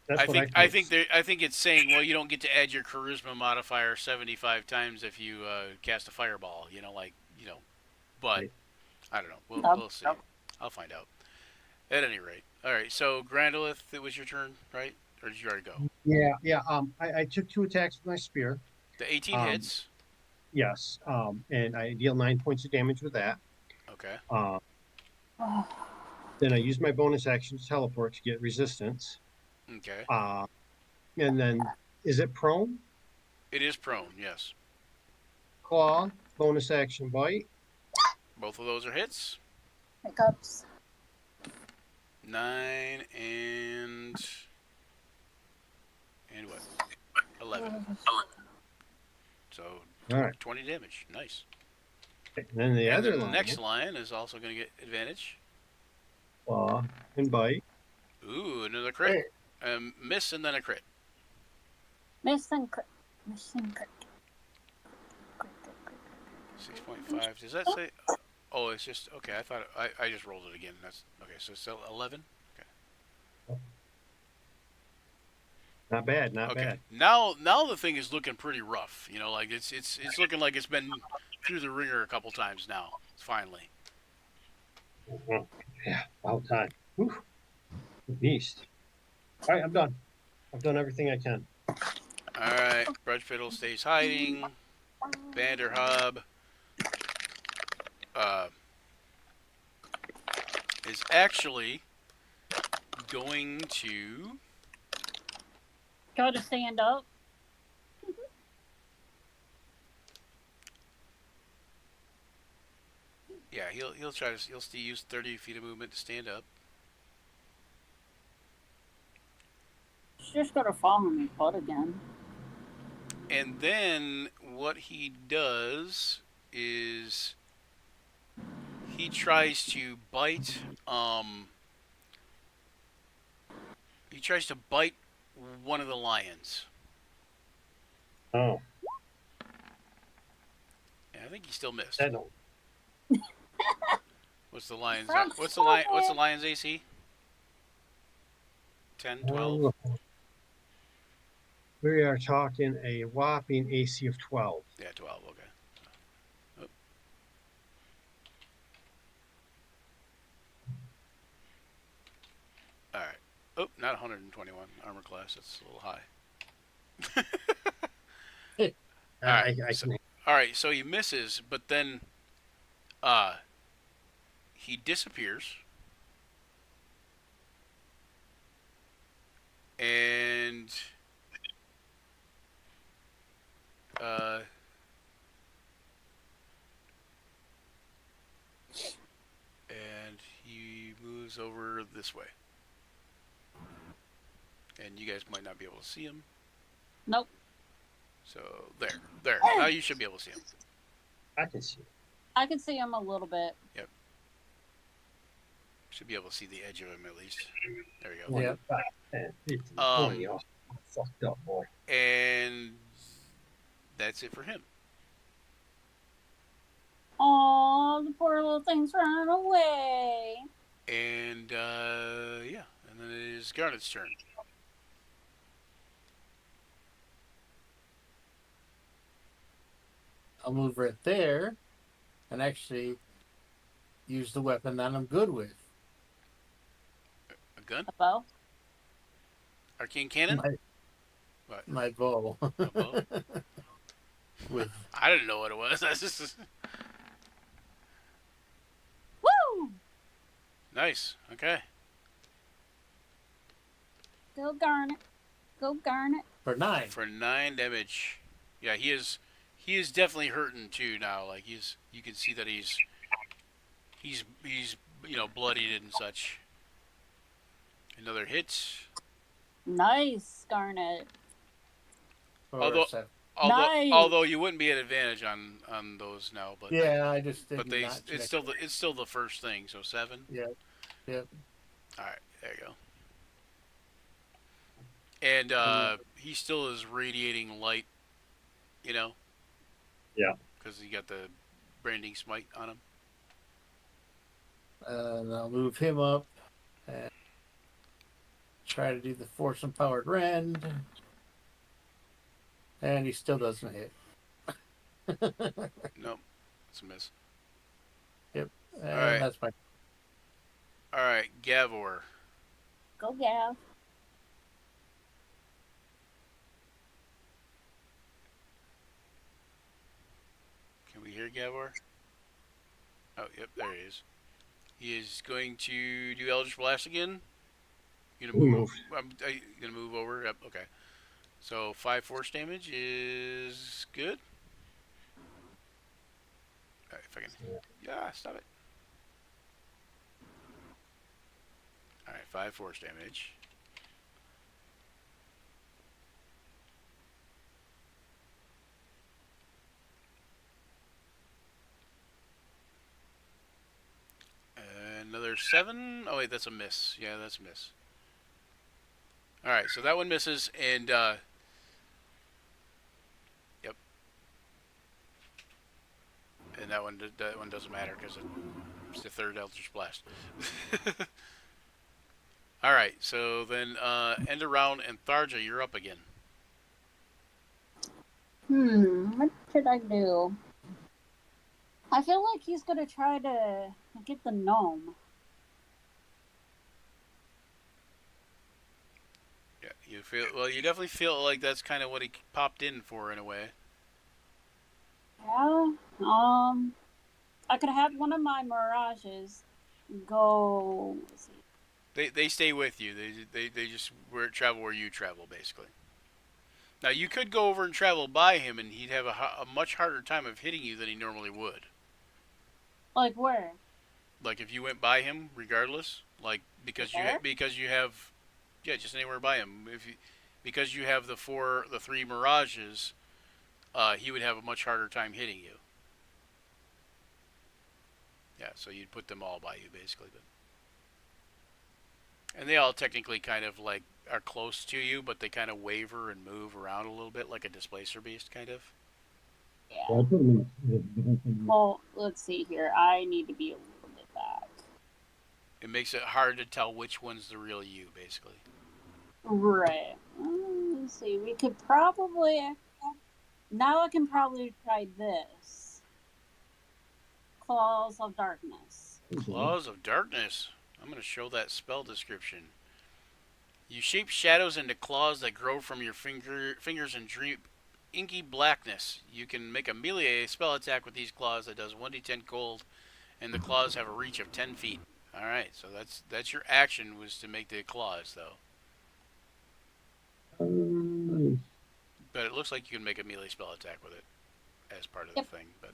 That's I think it's saying, well, you don't get to add your charisma modifier 75 times if you cast a fireball. But Right. I don't know. We'll see. I'll find out. At any rate, all right. So Grandolith, it was your turn, right? Or did you already go? Yeah. I took 2 attacks with my spear. The 18 hits. Yes. And I deal 9 points of damage with that. Okay. Then I use my bonus action to teleport to get resistance. Okay. And then is it prone? It is prone, yes. Claw, bonus action bite. Both of those are hits. Hiccups. 9 and what? 11. So All right. 20 damage. Nice. And then the And other the lion, next lion is also going to get advantage. claw and bite. Ooh, another crit. Miss and then a crit. Miss and crit. Miss and crit. Crit, crit, crit. 6.5. Does that say? Oh, it's just okay. I thought I just rolled it again. That's okay. So it's 11. Not bad, not Okay. bad. Now the thing is looking pretty rough. You know, like it's looking like it's been through the ringer a couple times now. Finally. Yeah, about time. Whew. Beast. All right, I'm done. I've done everything I can. All right. Brudge Fiddle stays hiding. Vanderhub is actually going to. Go to stand up. Yeah, he'll try to he'll still use 30 feet of movement to stand up. She's just gonna fall on his butt again. And then what he does is he tries to bite he tries to bite one of the lions. Oh, And I think he still missed. that no. What's the lion's Sounds what's so the bad. lion's AC? 10, 12? We are talking a whopping AC of 12. Yeah, 12, okay. Oh. All right. Oh, not 121 armor class. That's a little high. All right. All right. So he misses, but then, he disappears, and he moves over this way. And you guys might not be able to see him. Nope. So there. Now you should be able to see him. I can see it. I can see him a little bit. Yep. Should be able to see the edge of him at least. There we go. Yeah. 10, 15, Um, 20. Oh, fucked up, boy. And that's it for him. Oh, the poor little thing's running away. And yeah, and then it is Garnet's turn. I'll move right there and actually use the weapon that I'm good with. A gun? A bow. Arcane cannon? My bow. A bow? With I didn't know what it was. That's just Woo! nice. Okay. Go Garnet. Go Garnet. for 9. For 9 damage. Yeah, he is definitely hurting too now. Like you can see that he's bloodied and such. Another hit. Nice, Garnet. For Although- 7. Nice. Although you wouldn't be at advantage on those now, but Yeah, I just did but not check it's still the first thing. So 7. Yeah. Yep. All right, there you go. And he still is radiating light, you know. Yeah. Because he got the branding smite on him. And I'll move him up and try to do the force empowered rend. And he still doesn't hit. Nope, it's a miss. And Alright. that's my. All right, Gavor. Go Gav. Can we hear Gavor? Oh, yep, there he is. He is going to do Eldritch Blast again. You He gonna move? moved. You gonna move over? Yep. Okay. So 5 force damage is good. All right, if I can. Yeah, stop it. All right, 5 force damage. Another 7. Oh wait, that's a miss. Yeah, that's a miss. All right, so that one misses, and yep, and that one doesn't matter because it's the third Eldritch Blast. All right, so then end of round, and Tharja, you're up again. What should I do? I feel like he's gonna try to get the gnome. Yeah, you feel well. You definitely feel like that's kind of what he popped in for in a way. Yeah. I could have one of my mirages go. Let's see. They stay with you. They just travel where you travel basically. Now you could go over and travel by him, and he'd have a much harder time of hitting you than he normally would. Like where? Like if you went by him, regardless, like because you have, yeah, just anywhere by him. Because you have the 3 mirages, he would have a much harder time hitting you. Yeah, so you'd put them all by you basically, and they all technically kind of like are close to you, but they kind of waver and move around a little bit like a displacer beast, kind of. Yeah. Well, let's see here. I need to be a little bit back. It makes it hard to tell which one's the real you, basically. Right. Let's see. We could probably. Now I can probably try this. Claws of Darkness. Claws of Darkness. I'm going to show that spell description. You shape shadows into claws that grow from your fingers and drip inky blackness. You can make a melee spell attack with these claws that does 1d10 cold, and the claws have a reach of 10 feet. Alright, so that's your action, was to make the claws, though. But it looks like you can make a melee spell attack with it as part of the thing, but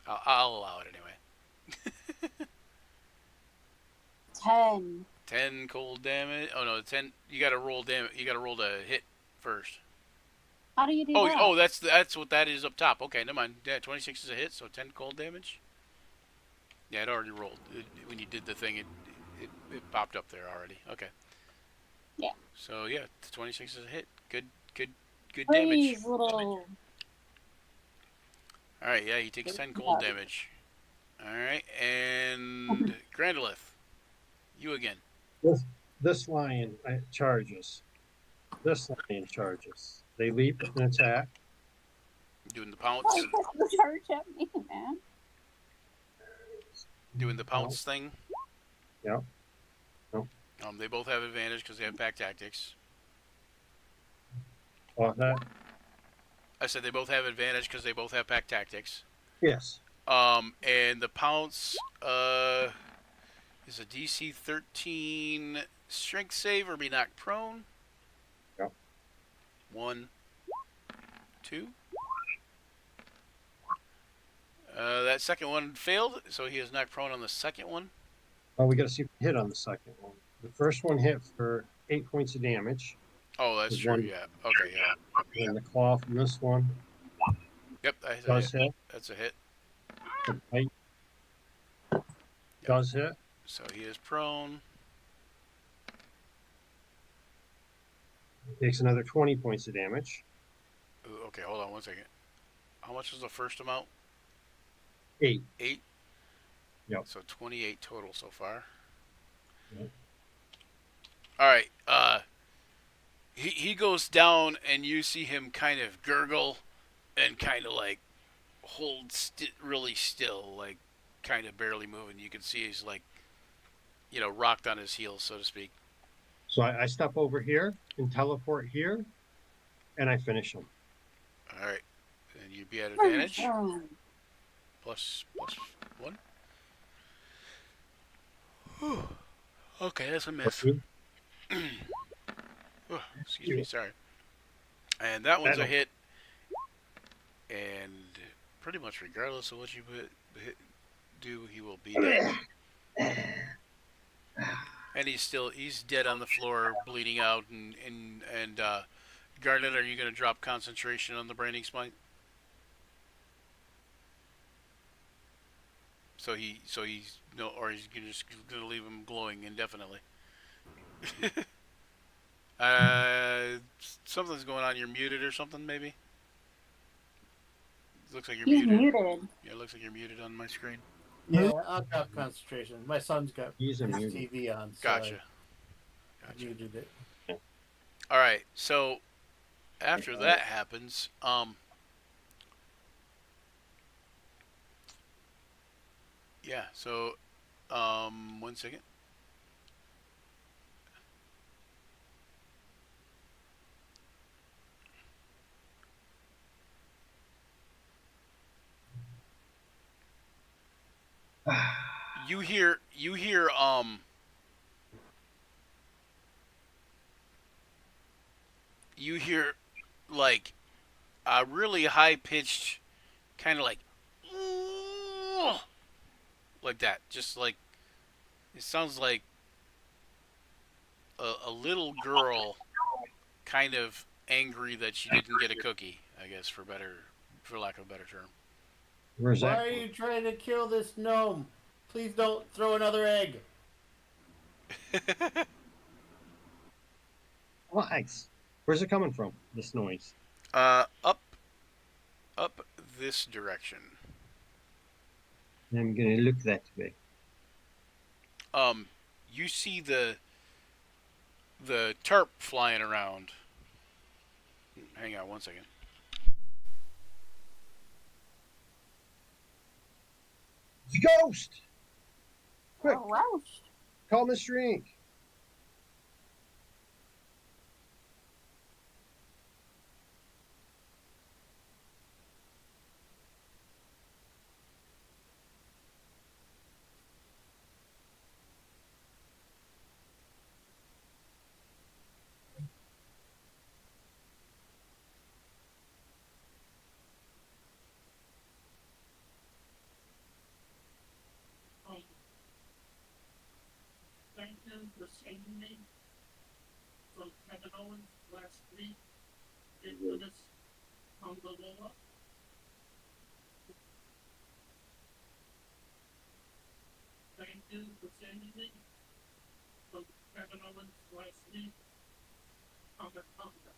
I'll allow it anyway. 10. 10 cold damage. Oh no, 10. You gotta roll damage. You gotta roll to hit first. How do you do that? Oh, that's what that is up top. Okay, never mind. Yeah, 26 is a hit, so 10 cold damage. Yeah, it already rolled. When you did the thing, it popped up there already. Okay. Yeah. So yeah, 26 is a hit. Good Please, damage. little. All right, yeah, he takes 10 cold damage. All right, and Grandolith, you again. This lion charges. This lion charges. They leap and attack. Doing the pounce. Charge at me, man. Doing the pounce thing. Yep. They both have advantage because they have pack tactics. That? I said they both have advantage because they both have pack tactics. Yes. And the pounce is a DC 13 strength save or be knocked prone. Yep. 1, 2. That second one failed, so he is knocked prone on the second one. Oh, we got to see if we hit on the second one. The first one hit for 8 points of damage. Oh, that's true. Yeah. Okay. Yeah. And the claw from this one. Yep. That's does hit. That's a hit. The bite does hit. So he is prone. Takes another 20 points of damage. Ooh, okay, hold on 1 second. How much was the first amount? 8. 8? Yep. So 28 total so far. Yep. Alright, he goes down and you see him kind of gurgle and kind of like hold really still, like kind of barely moving. You can see he's like, rocked on his heels, so to speak. So I step over here and teleport here, and I finish him. Alright, and you'd be at advantage. Plus 1. Okay, that's a miss. Okay. Oh, excuse me, sorry. And that one's a That'll- hit. And pretty much regardless of what you do, he will be dead. And he's dead on the floor, bleeding out. And Garnet, are you going to drop concentration on the branding smite? So he's no, or he's just gonna leave him glowing indefinitely. uh, Something's going on. You're muted or something, maybe. Looks like you're He's muted. muted. Yeah, it looks like you're muted on my screen. Yeah, I'll drop concentration. My son's got He's his immune. TV on, so Gotcha. I muted it. All right. So after that happens, yeah. So, 1 second. You hear you hear like a really high pitched kind of like that, just like it sounds like a little girl kind of angry that she didn't get a cookie, I guess, for lack of a better term. Where's Why that? are you trying to kill this gnome? Please don't throw another egg. Nice. Where's it coming from? This noise. Up this direction. I'm gonna look that way. You see the tarp flying around. Hang on 1 second. The ghost! Quick, Gross. call Mr. Inc. Thank you for saving me from Kevin Owens last week. Into this on the law. Thank you for saving me from Kevin Owens last week on the Tonga.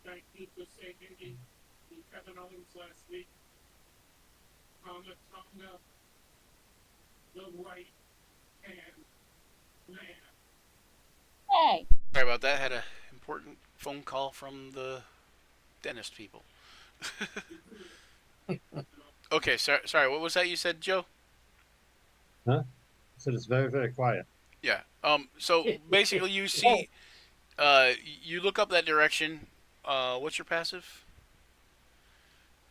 Thank you for saving me from Kevin Owens last week on the Tonga. The right hand man. Hey. Sorry about that. Had a important phone call from the dentist people. Okay, sorry. What was that you said, Joe? Huh? I said it's very, very quiet. Yeah. So basically, you see, you look up that direction. What's your passive?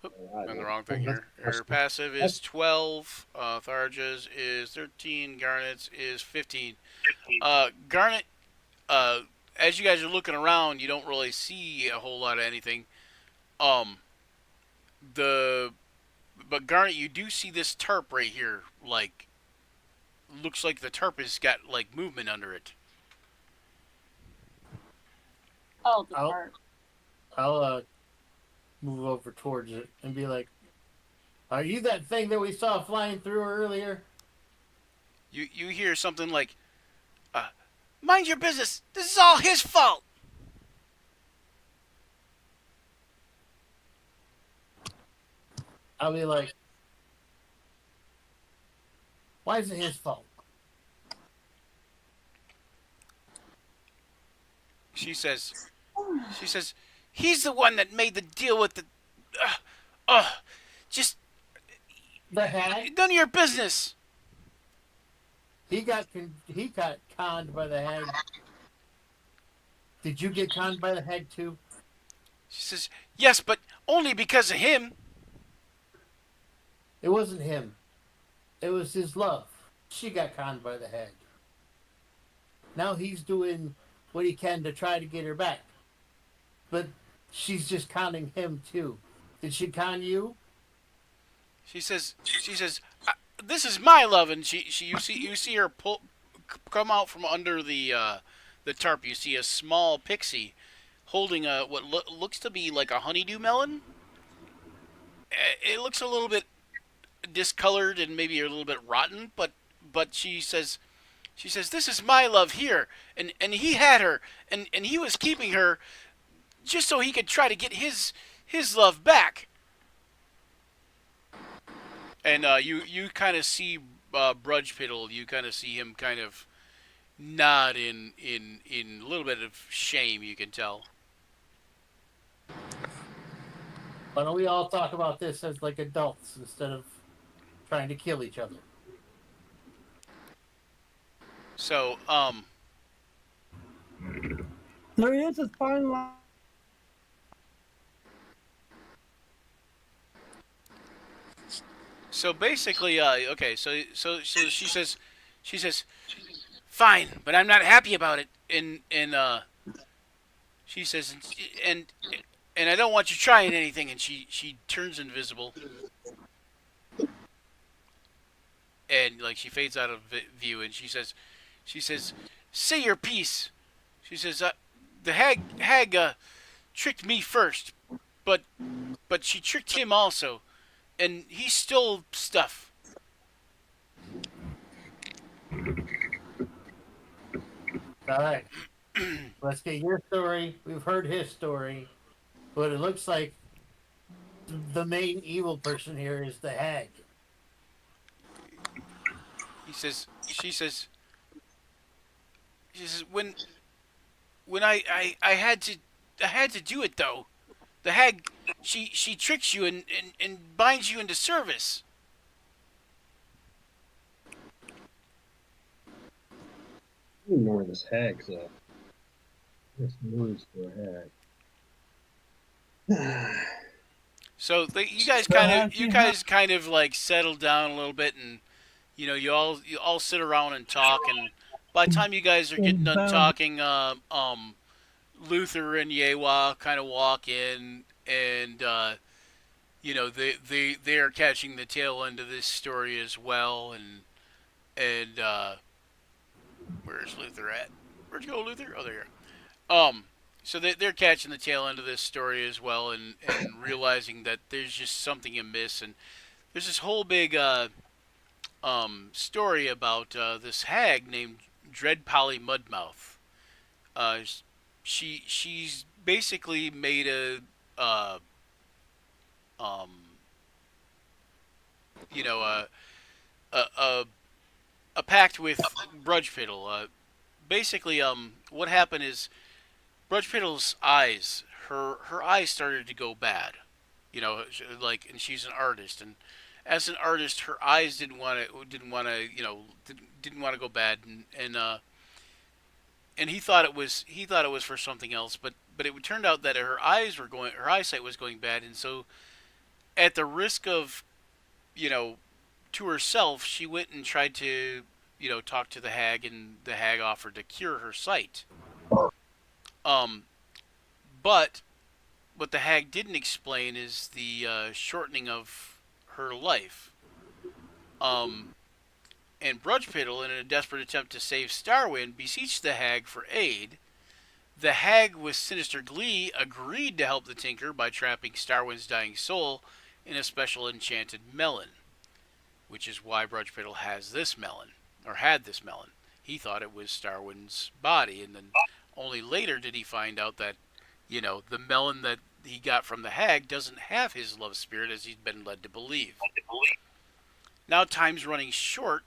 I'm the wrong thing here. Your passive is 12. Tharja's is 13. Garnet's is 15. Garnet, as you guys are looking around, you don't really see a whole lot of anything. But Garnet, you do see this tarp right here. Like, looks like the tarp has got like movement under it. Oh, the I'll- part. I'll move over towards it and be like, "Are you that thing that we saw flying through earlier?" You hear something like, "Mind your business. This is all his fault." I'll be like, "Why is it his fault?" She says, he's the one that made the deal with the, just The hag. none of your business. He got conned by the hag. Did you get conned by the hag too? She says, yes, but only because of him. It wasn't him. It was his love. She got conned by the hag. Now he's doing what he can to try to get her back. But she's just conning him too. Did she con you? She says, "This is my love," and you see her come out from under the tarp. You see a small pixie holding a what looks to be like a honeydew melon. It looks a little bit discolored and maybe a little bit rotten, but she says this is my love here, and he had her, and he was keeping her just so he could try to get his love back. And you kind of see Brudge Piddle. You kind of see him kind of nod in a little bit of shame. You can tell. Why don't we all talk about this as like adults instead of trying to kill each other? So There is a fine line. so basically, okay. So she says, fine, but I'm not happy about it. And she says, and and I don't want you trying anything. And she turns invisible, and like she fades out of view. And she says, say your piece. She says, the hag tricked me first, but she tricked him also, and he stole stuff. All right. Let's get your story. We've heard his story. But it looks like the main evil person here is the hag. She says, when I had to do it though. The hag, she tricks you and binds you into service. I don't know where this hag's at. This moves for a hag. So you guys kind of like settle down a little bit, and you all sit around and talk, and by the time you guys are getting done talking, Luther and Yewa kind of walk in, and they are catching the tail end of this story as well, and where's Luther at? Where'd you go, Luther? Oh, there you are. So they're catching the tail end of this story as well, and realizing that there's just something amiss, and there's this whole big story about this hag named Dread Polly Mudmouth. She's basically made um, a pact with Brudge Piddle. Basically, what happened is Brudge Piddle's eyes, her eyes started to go bad. And she's an artist, and as an artist, her eyes didn't want to go bad, and he thought it was for something else, but it turned out that her eyesight was going bad, and so at the risk of to herself, she went and tried to talk to the hag, and the hag offered to cure her sight. But what the hag didn't explain is the shortening of her life. And Brudge Piddle, in a desperate attempt to save Starwind, beseeched the hag for aid. The hag, with sinister glee, agreed to help the Tinker by trapping Starwind's dying soul in a special enchanted melon, which is why Brudge Piddle has this melon, or had this melon. He thought it was Starwind's body, and then only later did he find out that, the melon that he got from the hag doesn't have his love spirit as he's been led to believe. Now time's running short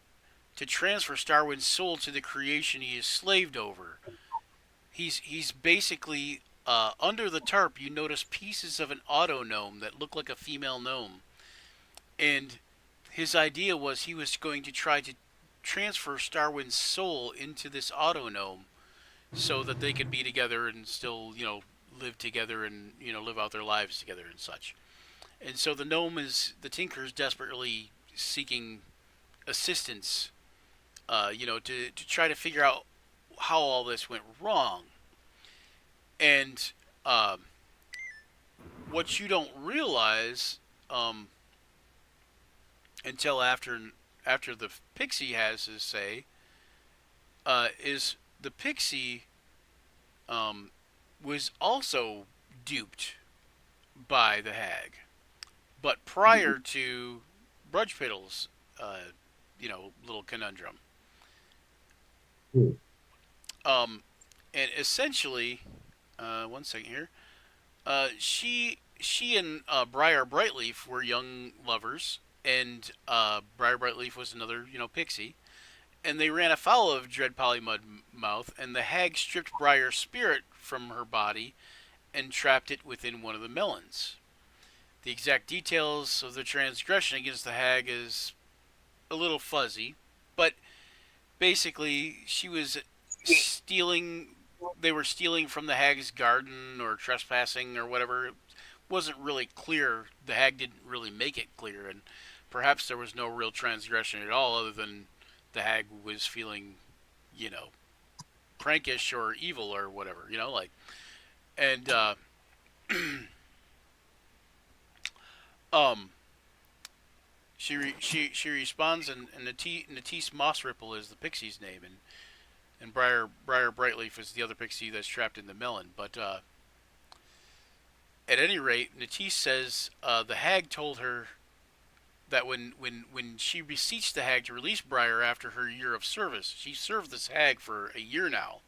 to transfer Starwind's soul to the creation he is slaved over. He's basically under the tarp. You notice pieces of an auto gnome that look like a female gnome, and his idea was he was going to try to transfer Starwind's soul into this auto gnome so that they could be together and still live together and live out their lives together and such. And so the Tinker's desperately seeking assistance, to try to figure out how all this went wrong. And what you don't realize um, until after the pixie has his say is the pixie was also duped by the hag, but prior to Brudgepiddle's little conundrum. Hmm. And essentially, one second here. She and Briar Brightleaf were young lovers, and Briar Brightleaf was another pixie, and they ran afoul of Dread Polymudmouth, and the hag stripped Briar's spirit from her body and trapped it within one of the melons. The exact details of the transgression against the hag is a little fuzzy, but basically she was stealing. They were stealing from the hag's garden or trespassing or whatever. It wasn't really clear. The hag didn't really make it clear, and perhaps there was no real transgression at all, other than the hag was feeling, prankish or evil or whatever, and um, she responds, and Natisse Mossripple is the pixie's name, and Briar Brightleaf is the other pixie that's trapped in the melon. But at any rate, Natisse says the hag told her that when she beseeched the hag to release Briar after her year of service, she served this hag for a year now.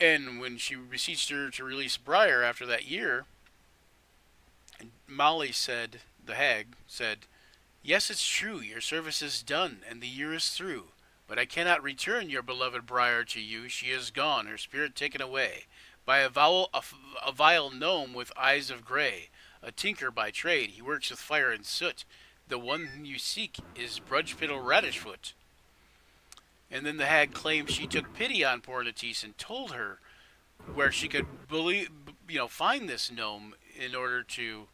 And when she beseeched her to release Briar after that year, Molly said, the hag said, "Yes, it's true, your service is done, and the year is through. But I cannot return your beloved Briar to you. She is gone, her spirit taken away, by a vile gnome with eyes of gray, a tinker by trade. He works with fire and soot. The one you seek is Brudgepiddle Radishfoot." And then the hag claimed she took pity on poor Natisse and told her where she could find this gnome in order to,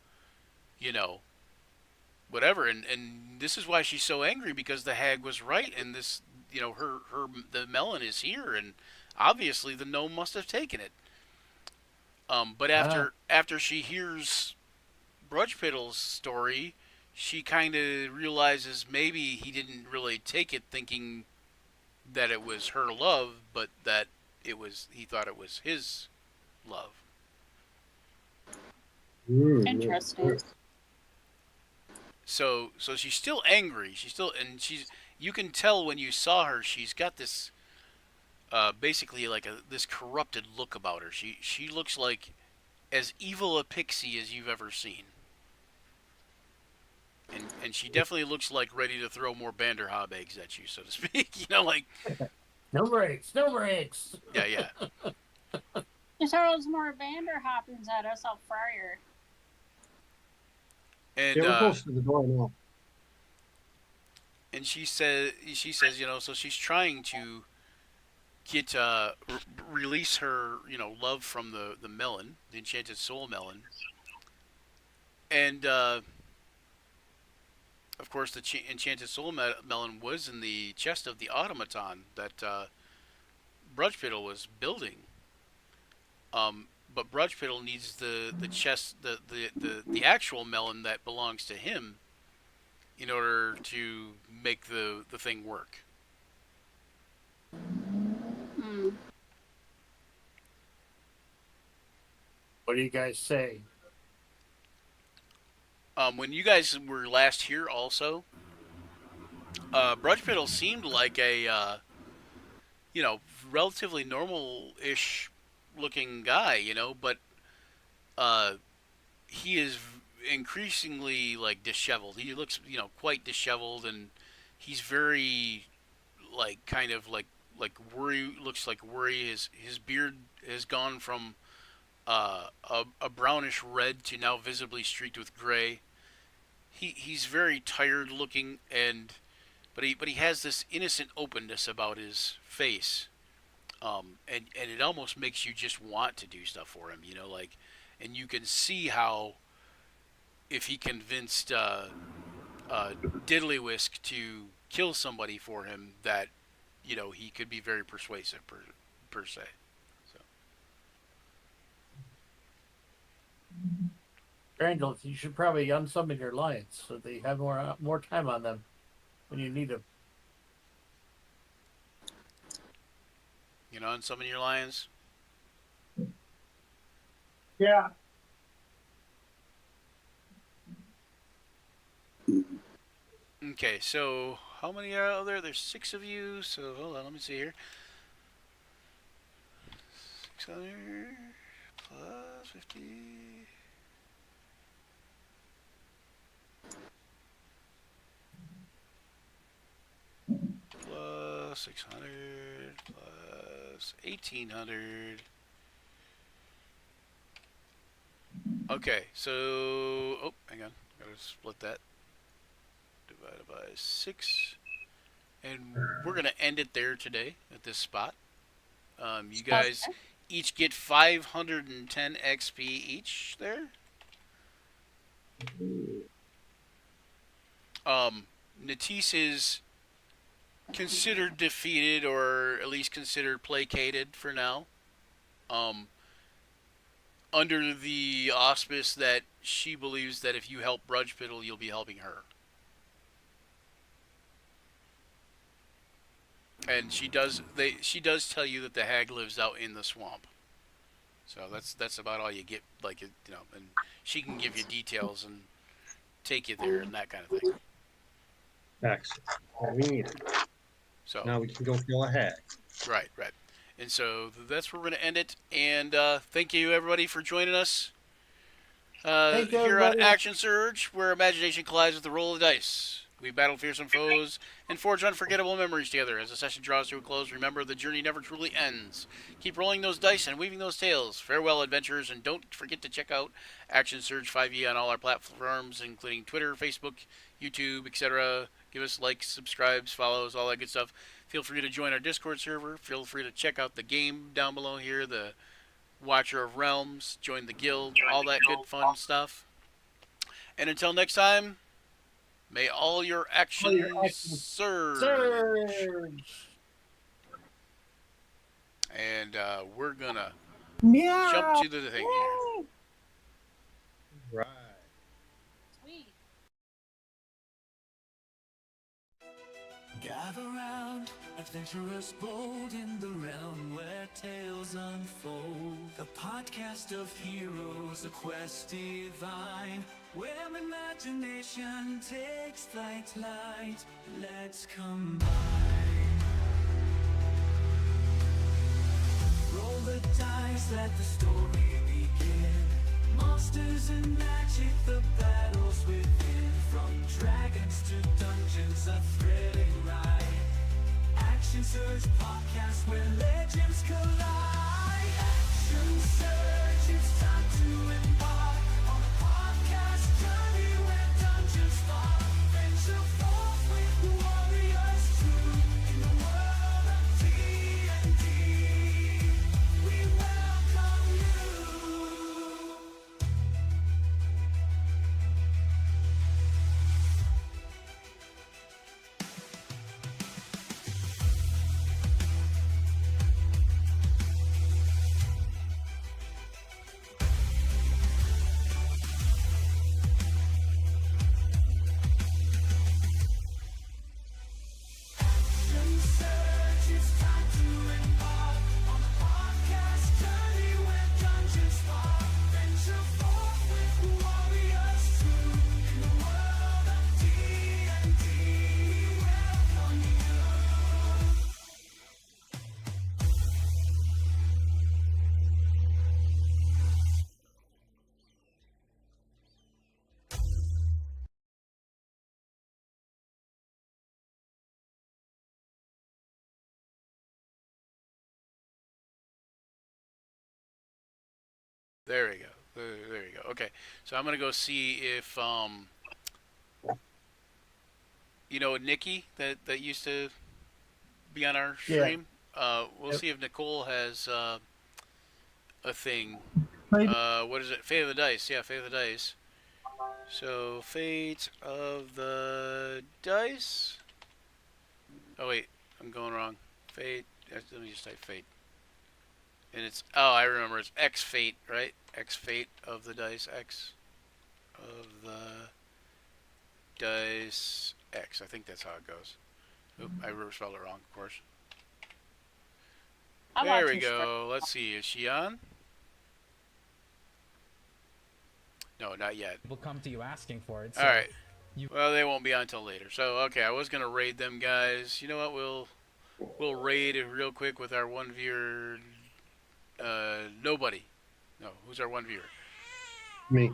whatever. And this is why she's so angry, because the hag was right, and this, the melon is here, and obviously the gnome must have taken it. But after she hears Brudgepiddle's story, she kind of realizes maybe he didn't really take it thinking that it was her love, but that he thought it was his love. Interesting. So she's still angry. You can tell when you saw her, she's got this basically like this corrupted look about her. She looks like as evil a pixie as you've ever seen. And she definitely looks like ready to throw more Banderhob eggs at you, so to speak. No breaks, no breaks. Yeah. You throws more Vanderhoppins at us, I'll fry her. And We're close to the door now. and she says, so she's trying to get release her, love from the melon, the enchanted soul melon, and of course the enchanted soul melon was in the chest of the automaton that Brudgepiddle was building. But Brudgepiddle needs the chest, the actual melon that belongs to him, in order to make the thing work. What do you guys say? When you guys were last here, also, Brudgepiddle seemed like a relatively normal-ish looking guy, but he is increasingly like disheveled. He looks, quite disheveled, and he's very kind of like worry. Looks like worry. His beard has gone from a brownish red to now visibly streaked with gray. He's very tired looking, but he has this innocent openness about his face. And it almost makes you just want to do stuff for him, and you can see how if he convinced diddlywhisk to kill somebody for him, that he could be very persuasive per se. So Randall, you should probably unsummon your lions so they have more time on them when you need them. and summon your lions. Yeah. Okay, so how many are out there? There's 6 of you. So hold on, let me see here. 600 plus 50. Plus 600 plus 1800. Okay, so hang on, gotta split that. Divided by 6, and we're gonna end it there today at this spot. You guys each get 510 XP each there. Natisse is considered defeated, or at least considered placated for now. Under the auspice that she believes that if you help Brudgepiddle, you'll be helping her. And she does tell you that the hag lives out in the swamp. So that's about all you get, and she can give you details and take you there and that kind of thing. Excellent. All we need. So now we can go kill a hag. Right. And so that's where we're going to end it. And thank you, everybody, for joining us here on Action Surge, where imagination collides with the roll of the dice. We battle fearsome foes and forge unforgettable memories together. As the session draws to a close, remember the journey never truly ends. Keep rolling those dice and weaving those tales. Farewell, adventurers, and don't forget to check out Action Surge 5e on all our platforms, including Twitter, Facebook, YouTube, etc. Give us likes, subscribes, follows, all that good stuff. Feel free to join our Discord server. Feel free to check out the game down below here, the Watcher of Realms. Join the guild, all that good fun stuff. And until next time, may all your actions surge. And we're gonna jump to the thing here. Right. Sweet. Gather round, adventurers bold in the realm where tales unfold. The podcast of heroes, a quest divine, where imagination takes flight. Let's combine. Roll the dice, let the story begin. Monsters and magic, the battles within. From dragons to dungeons, a thrilling ride. Action Surge podcast where legends collide. Action Surge, it's time to embark on a podcast journey where dungeons fall. Venture forth with the warriors true in the world of D&D. We welcome you. There we go. There you go. Okay, so I'm gonna go see if Nikki that used to be on our stream. We'll see if Nicole has a thing. What is it? Fate of the Dice. Yeah, Fate of the Dice. So, fate of the dice. Oh, wait. I'm going wrong. Fate. Let me just type fate. And it's. Oh, I remember. It's X fate, right? X fate of the dice. X of the dice. X. I think that's how it goes. Oop, I spelled it wrong, of course. I'm There we watching go. Let's see. Is she on? No, not yet. Will come to you asking for it. So All right. you- Well, they won't be on until later. So, okay, I was gonna raid them guys. You know what? We'll raid it real quick with our one viewer. Nobody. No, who's our one viewer? Me.